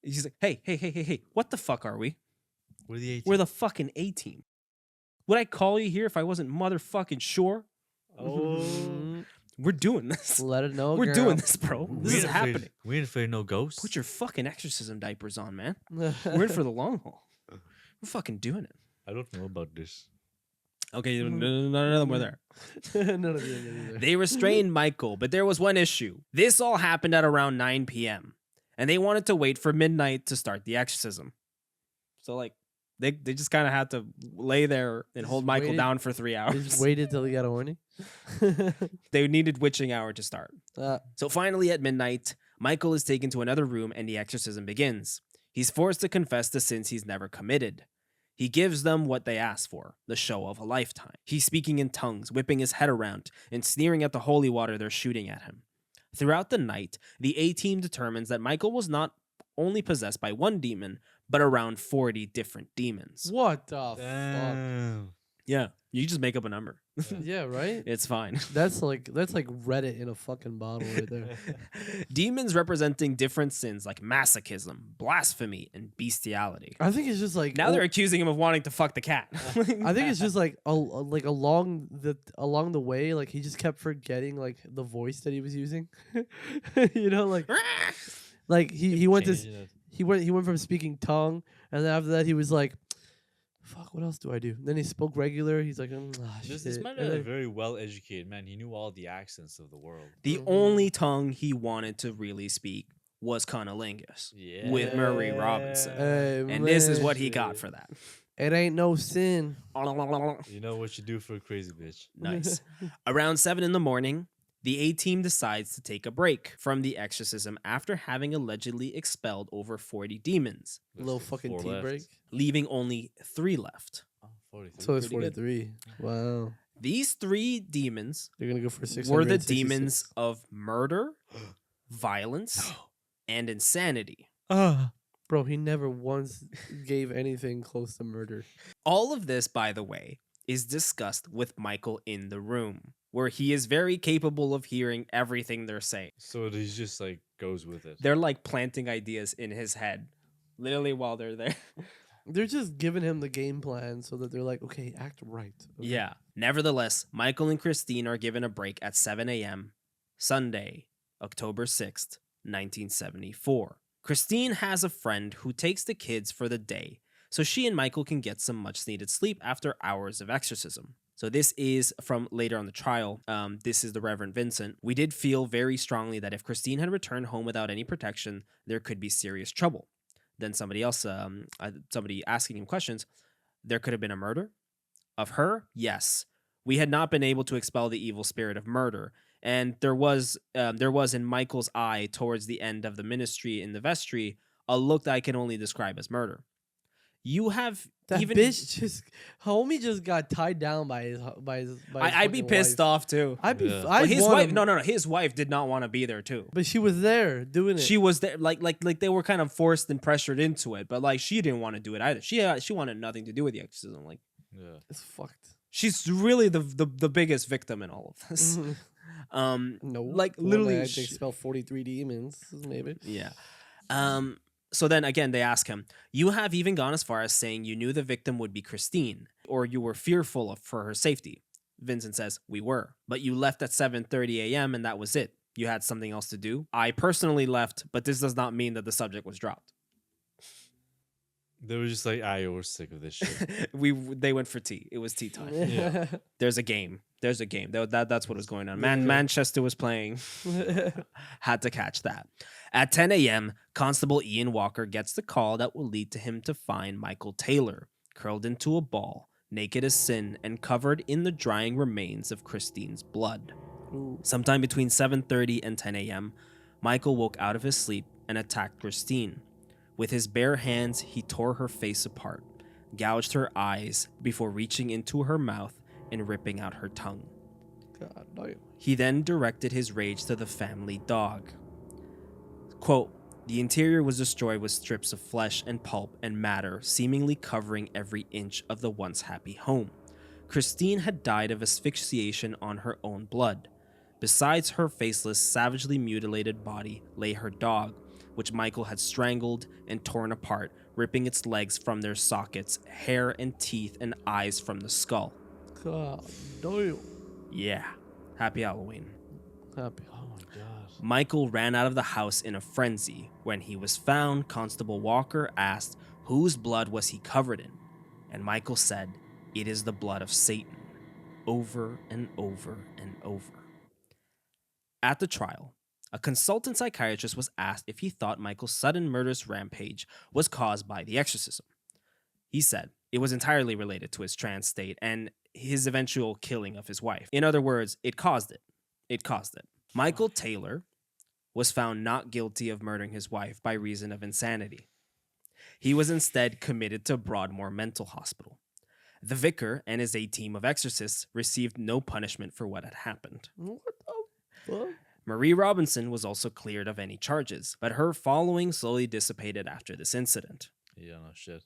He's like, hey, what the fuck are we? We're the A-team. We're the fucking A-team. Would I call you here if I wasn't motherfucking sure? Oh. We're doing this. Let it know. We're girl. doing this, bro. This is happening. We ain't afraid of no ghosts. Put your fucking exorcism diapers on, man. We're in for the long haul. We're fucking doing it. I don't know about this. Okay, none of them were there. None of them either. They restrained Michael, but there was one issue. This all happened at around 9 p.m. and they wanted to wait for midnight to start the exorcism. So, like, they just kind of had to lay there and hold Michael waited- down for 3 They hours. just waited till he got horny. They needed witching hour to start. Uh, So finally, at midnight, Michael is taken to another room and the exorcism begins. He's forced to confess the sins he's never committed. He gives them what they asked for, the show of a lifetime. He's speaking in tongues, whipping his head around, and sneering at the holy water they're shooting at him. Throughout the night, the A-team determines that Michael was not only possessed by one demon, but around 40 different demons. what the fuck? Damn. Yeah, you just make up a number. Yeah, right. It's fine. That's like Reddit in a fucking bottle right there. Demons representing different sins like masochism, blasphemy, and bestiality. I think it's just like Now they're accusing him of wanting to fuck the cat. I think it's just like like along the way, like he just kept forgetting like the voice that he was using. You know, like he went to Changing it. he went from speaking tongue, and then after that he was like, "Fuck, what else do I do?" Then he spoke regular. He's like, This shit." man And is a then- very well educated man. He knew all the accents of the world. The only tongue he wanted to really speak was cunnilingus Yeah. with Marie Robinson. Hey, And this is man, what he got for that. It ain't no sin. You know what you do for a crazy bitch. Nice. Around 7 in the morning, the A-team decides to take a break from the exorcism after having allegedly expelled over 40 demons, Little There's fucking 4 tea left. break. leaving only 3 left. Oh, 43. So it's Pretty good. 43. Wow. These 3 demons They're gonna go for 6. were the demons of murder, violence, and insanity. Bro, he never once gave anything close to murder. All of this, by the way, is discussed with Michael in the room, where he is very capable of hearing everything they're saying. So he's just like goes with it. They're like planting ideas in his head, literally while they're there. They're just giving him the game plan so that they're like, okay, act right. Okay. Yeah. Nevertheless, Michael and Christine are given a break at 7 a.m. Sunday, October 6th, 1974. Christine has a friend who takes the kids for the day, so she and Michael can get some much needed sleep after hours of exorcism. So this is from later on the trial. This is the Reverend Vincent. We did feel very strongly that if Christine had returned home without any protection, there could be serious trouble. Then somebody else, somebody asking him questions, there could have been a murder of her. Yes, we had not been able to expel the evil spirit of murder, and there was in Michael's eye towards the end of the ministry in the vestry a look that I can only describe as murder. You have That even bitch homie just got tied down by his I'd be fucking pissed wife. off too. I'd be. Yeah. I'd But his want wife, him, no, his wife did not want to be there too. But she was there doing it. She was there, like they were kind of forced and pressured into it, but like she didn't want to do it either. She wanted nothing to do with the exorcism. Like Yeah. It's fucked. she's really the biggest victim in all of this. No, like well, literally, they had to expel 43 demons, maybe. yeah. So then again, they ask him, you have even gone as far as saying you knew the victim would be Christine, or you were fearful for her safety. Vincent says, we were, but you left at 7:30 a.m. and that was it. You had something else to do. I personally left, but this does not mean that the subject was dropped. They were just like, we're sick of this shit. They went for tea. It was tea time. Yeah. There's a game. That's what was going on. Manchester was playing. Had to catch that. At 10 a.m., Constable Ian Walker gets the call that will lead to him to find Michael Taylor, curled into a ball, naked as sin, and covered in the drying remains of Christine's blood. Sometime between 7:30 and 10 a.m., Michael woke out of his sleep and attacked Christine. With his bare hands, he tore her face apart, gouged her eyes before reaching into her mouth and ripping out her tongue. God damn. He then directed his rage to the family dog. Quote, the interior was destroyed with strips of flesh and pulp and matter seemingly covering every inch of the once happy home. Christine had died of asphyxiation on her own blood. Besides her faceless, savagely mutilated body lay her dog, which Michael had strangled and torn apart, ripping its legs from their sockets, hair and teeth and eyes from the skull. God damn. Yeah. Happy Halloween. Happy. Oh my god. Michael ran out of the house in a frenzy. When he was found, Constable Walker asked whose blood was he covered in, and Michael said, "It is the blood of Satan," over and over and over. At the trial, a consultant psychiatrist was asked if he thought Michael's sudden murderous rampage was caused by the exorcism. He said it was entirely related to his trance state and his eventual killing of his wife. In other words, it caused it. It caused it. Michael Taylor was found not guilty of murdering his wife by reason of insanity. He was instead committed to Broadmoor Mental Hospital. The vicar and his team of exorcists received no punishment for what had happened. What the fuck? Marie Robinson was also cleared of any charges, but her following slowly dissipated after this incident. Yeah, no shit.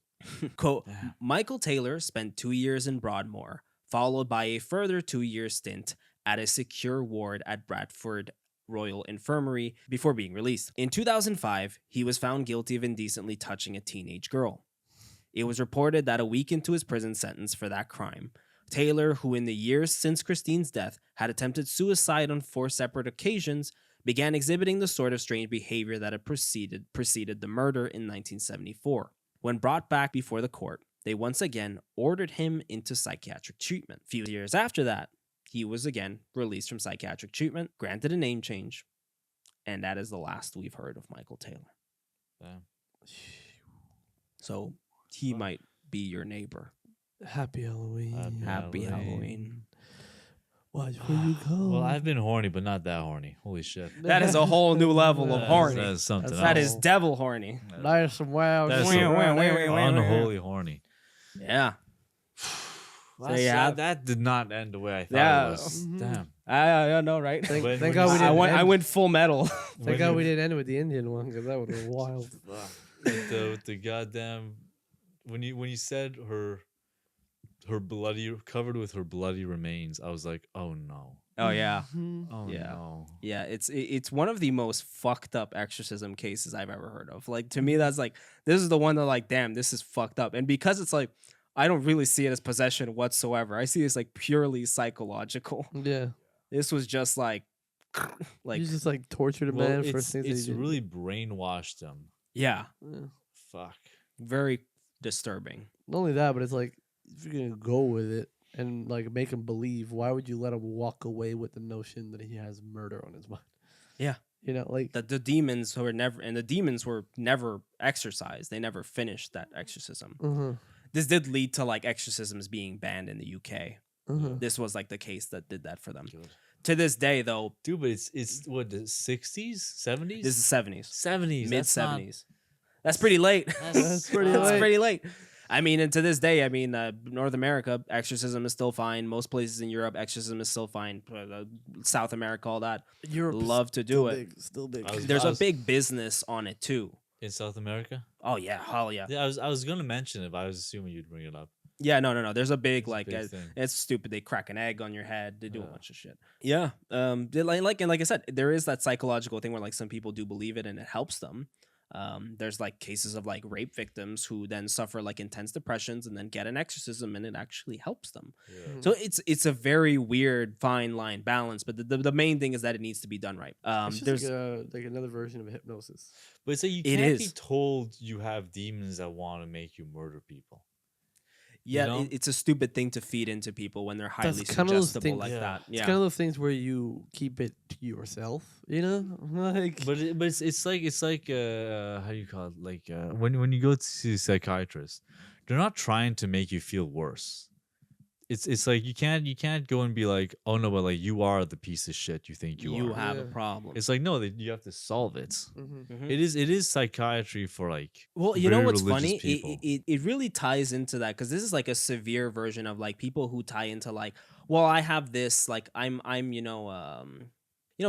Quote, Michael Taylor spent 2 years in Broadmoor, followed by a further 2-year stint at a secure ward at Bradford Royal Infirmary before being released. In 2005, he was found guilty of indecently touching a teenage girl. It was reported that a week into his prison sentence for that crime, Taylor, who in the years since Christine's death had attempted suicide on 4 separate occasions, began exhibiting the sort of strange behavior that had preceded the murder in 1974. When brought back before the court, they once again ordered him into psychiatric treatment. A few years after that, he was again released from psychiatric treatment, granted a name change, and that is the last we've heard of Michael Taylor. Damn. So he might be your neighbor. Happy Halloween. Happy Halloween. Watch where you go. Well, I've been horny, but not that horny. Holy shit. That is a whole new level of horny. That is something That else. is devil horny. Nice and wild. That's shit so right there. unholy horny. Yeah. That did not end the way I thought Yeah. it was. Damn. I know, right? Thank When God we you- didn't. I went full metal. Thank God we didn't end with the Indian one because that would have been wild. with the goddamn when you said her bloody covered with her bloody remains, I was like, oh no. Oh yeah. Oh Yeah. no. Yeah, it's one of the most fucked up exorcism cases I've ever heard of. Like, to me, that's like, this is the one that, like, damn, this is fucked up. And because it's like, I don't really see it as possession whatsoever. I see it as like purely psychological. Yeah. This was just like You just like tortured a Well, man for it's things that he did. really brainwashed them. yeah, Yeah. Fuck. very disturbing. Not only that, but it's like if you're gonna go with it and like make him believe, why would you let him walk away with the notion that he has murder on his mind? Yeah. You know, like That the demons were never exorcised. They never finished that exorcism. This did lead to like exorcisms being banned in the UK. This was like the case that did that for them. Good. To this day, though, Dude, but it's what, the 60s, 70s? this is 70s, 70s. mid 70s. That's pretty late. That's pretty That's late. pretty late. I mean, and to this day, I mean, North America, exorcism is still fine. Most places in Europe, exorcism is still fine. South America, all that. Europe is Love to do still it. big, still big. There's a big business on it too. In South America? Oh yeah, hell yeah. Yeah, I was gonna mention it, but I was assuming you'd bring it up. Yeah, no. There's a big It's a like big thing. it's stupid. They crack an egg on your head. They do a Yeah. bunch of shit. Yeah. Like I said, there is that psychological thing where like some people do believe it and it helps them. There's like cases of like rape victims who then suffer like intense depressions and then get an exorcism and it actually helps them. Yeah. So it's a very weird fine line balance, but the main thing is that it needs to be done right. It's just There's like another version of hypnosis. But it's like you It can't be is. told you have demons that want to make you murder people. yeah, know? it's a stupid thing to feed into people when they're highly That's kind of those suggestible things- like Yeah. that. It's Yeah. kind of those things where you keep it to yourself, you know? Like, But it's like how do you call it? Like when you go to see a psychiatrist, they're not trying to make you feel worse. It's like you can't go and be like, oh no, but like you are the piece of shit you think you are. have a Yeah. problem. It's like no, you have to solve it. mhm. Mhm. It is psychiatry for like Well, you know very what's religious funny? people. It really ties into that because this is like a severe version of like people who tie into like, well, I have this, like I'm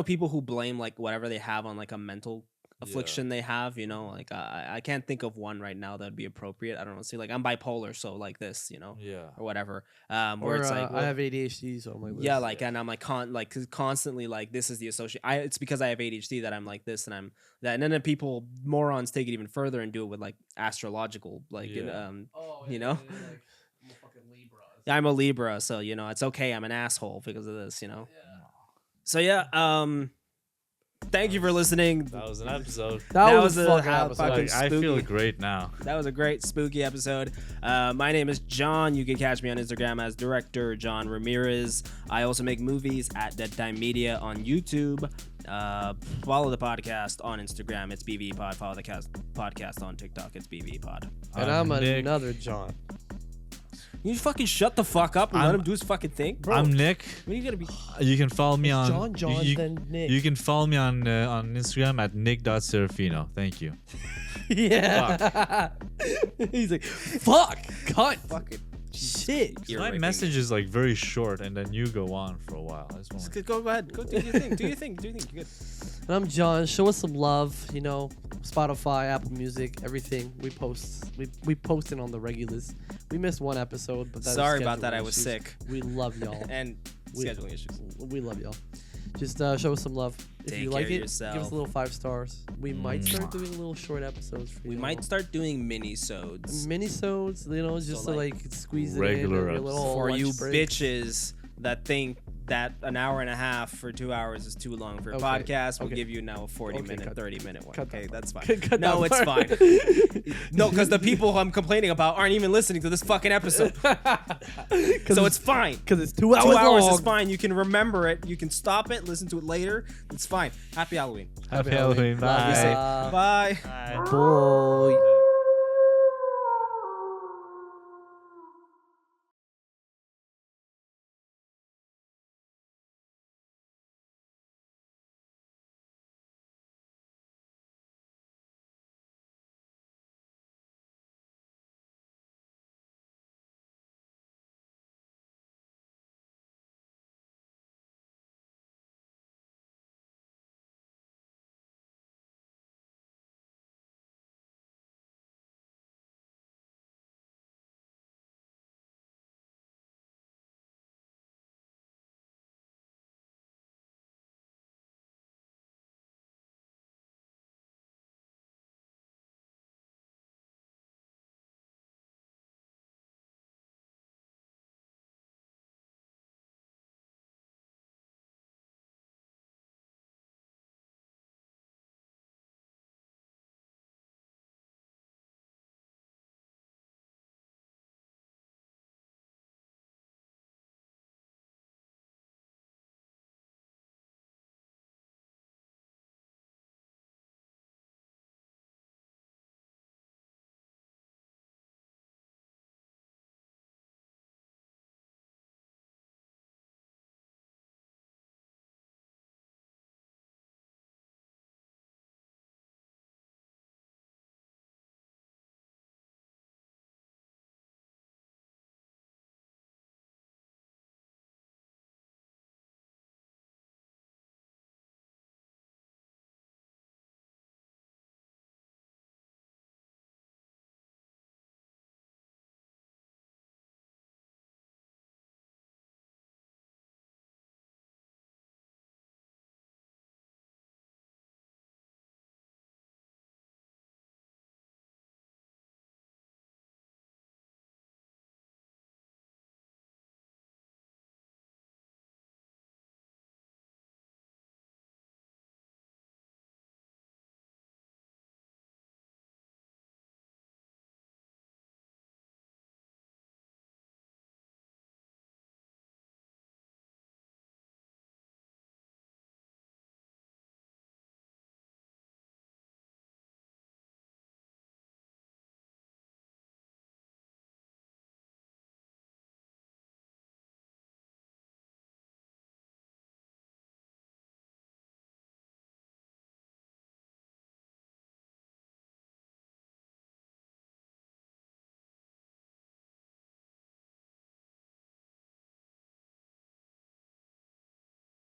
people who blame like whatever they have on like a mental affliction they have, like I can't think of one right now that would be appropriate. I don't know, see, like I'm bipolar, so like this, Yeah. or whatever. Where Or it's like, I have ADHD, so I'm like, yeah, this. like, and I'm like constantly like this is the associate. It's because I have ADHD that I'm like this and I'm that, and then people morons take it even further and do it with like astrological, like Yeah. I'm a fucking Libra. I'm a Libra, so it's okay. I'm an asshole because of this, So yeah, thank you for listening. That was an episode. That was a fucking fucking episode. fucking Like, I feel spooky. great now. That was a great spooky episode. My name is John. You can catch me on Instagram as director John Ramirez. I also make movies at Deadtime Media on YouTube. Follow the podcast on Instagram. It's BV Pod. Follow the podcast on TikTok. It's BV Pod. And I'm Nick. another John. You fucking shut the fuck up and let him do his fucking thing, bro. I'm Nick. When are you gonna be? You can follow me on John, you, then Nick. you can follow me on Instagram at nick.serafino. Thank you. Yeah. He's like, fuck, cut. Fucking Shit. My ear-raping message is like very short, and then you go on for a while. I just want me. Go ahead. Go do your thing. Do your thing. Do your thing. You're good. And I'm John. Show us some love. Spotify, Apple Music, everything. We post. We posting on the regulars. We missed one episode, but that's Sorry about that. scheduling I was issues. sick. We love y'all. And We- scheduling issues. We love y'all. Just show us some love. If Take you care like of it, give yourself. us a little 5 stars. We might start doing little short episodes for you. We might start doing mini-sodes. mini-sodes, just So, to like, squeeze it regular in. Your little For lunch you break. bitches that think that an hour and a half for 2 hours is too long for a Okay, podcast, we'll okay. give you now a 40-minute, cut- 30-minute one. cut that Okay, part. that's fine. Cut No, that it's part. fine. No, because the people who I'm complaining about aren't even listening to this fucking episode. So it's fine. Because it's 2 hours 2 hours long. is fine. You can remember it. You can stop it, listen to it later. It's fine. Happy Halloween. Happy Halloween. Love Bye. you. Bye. Bye. Boy.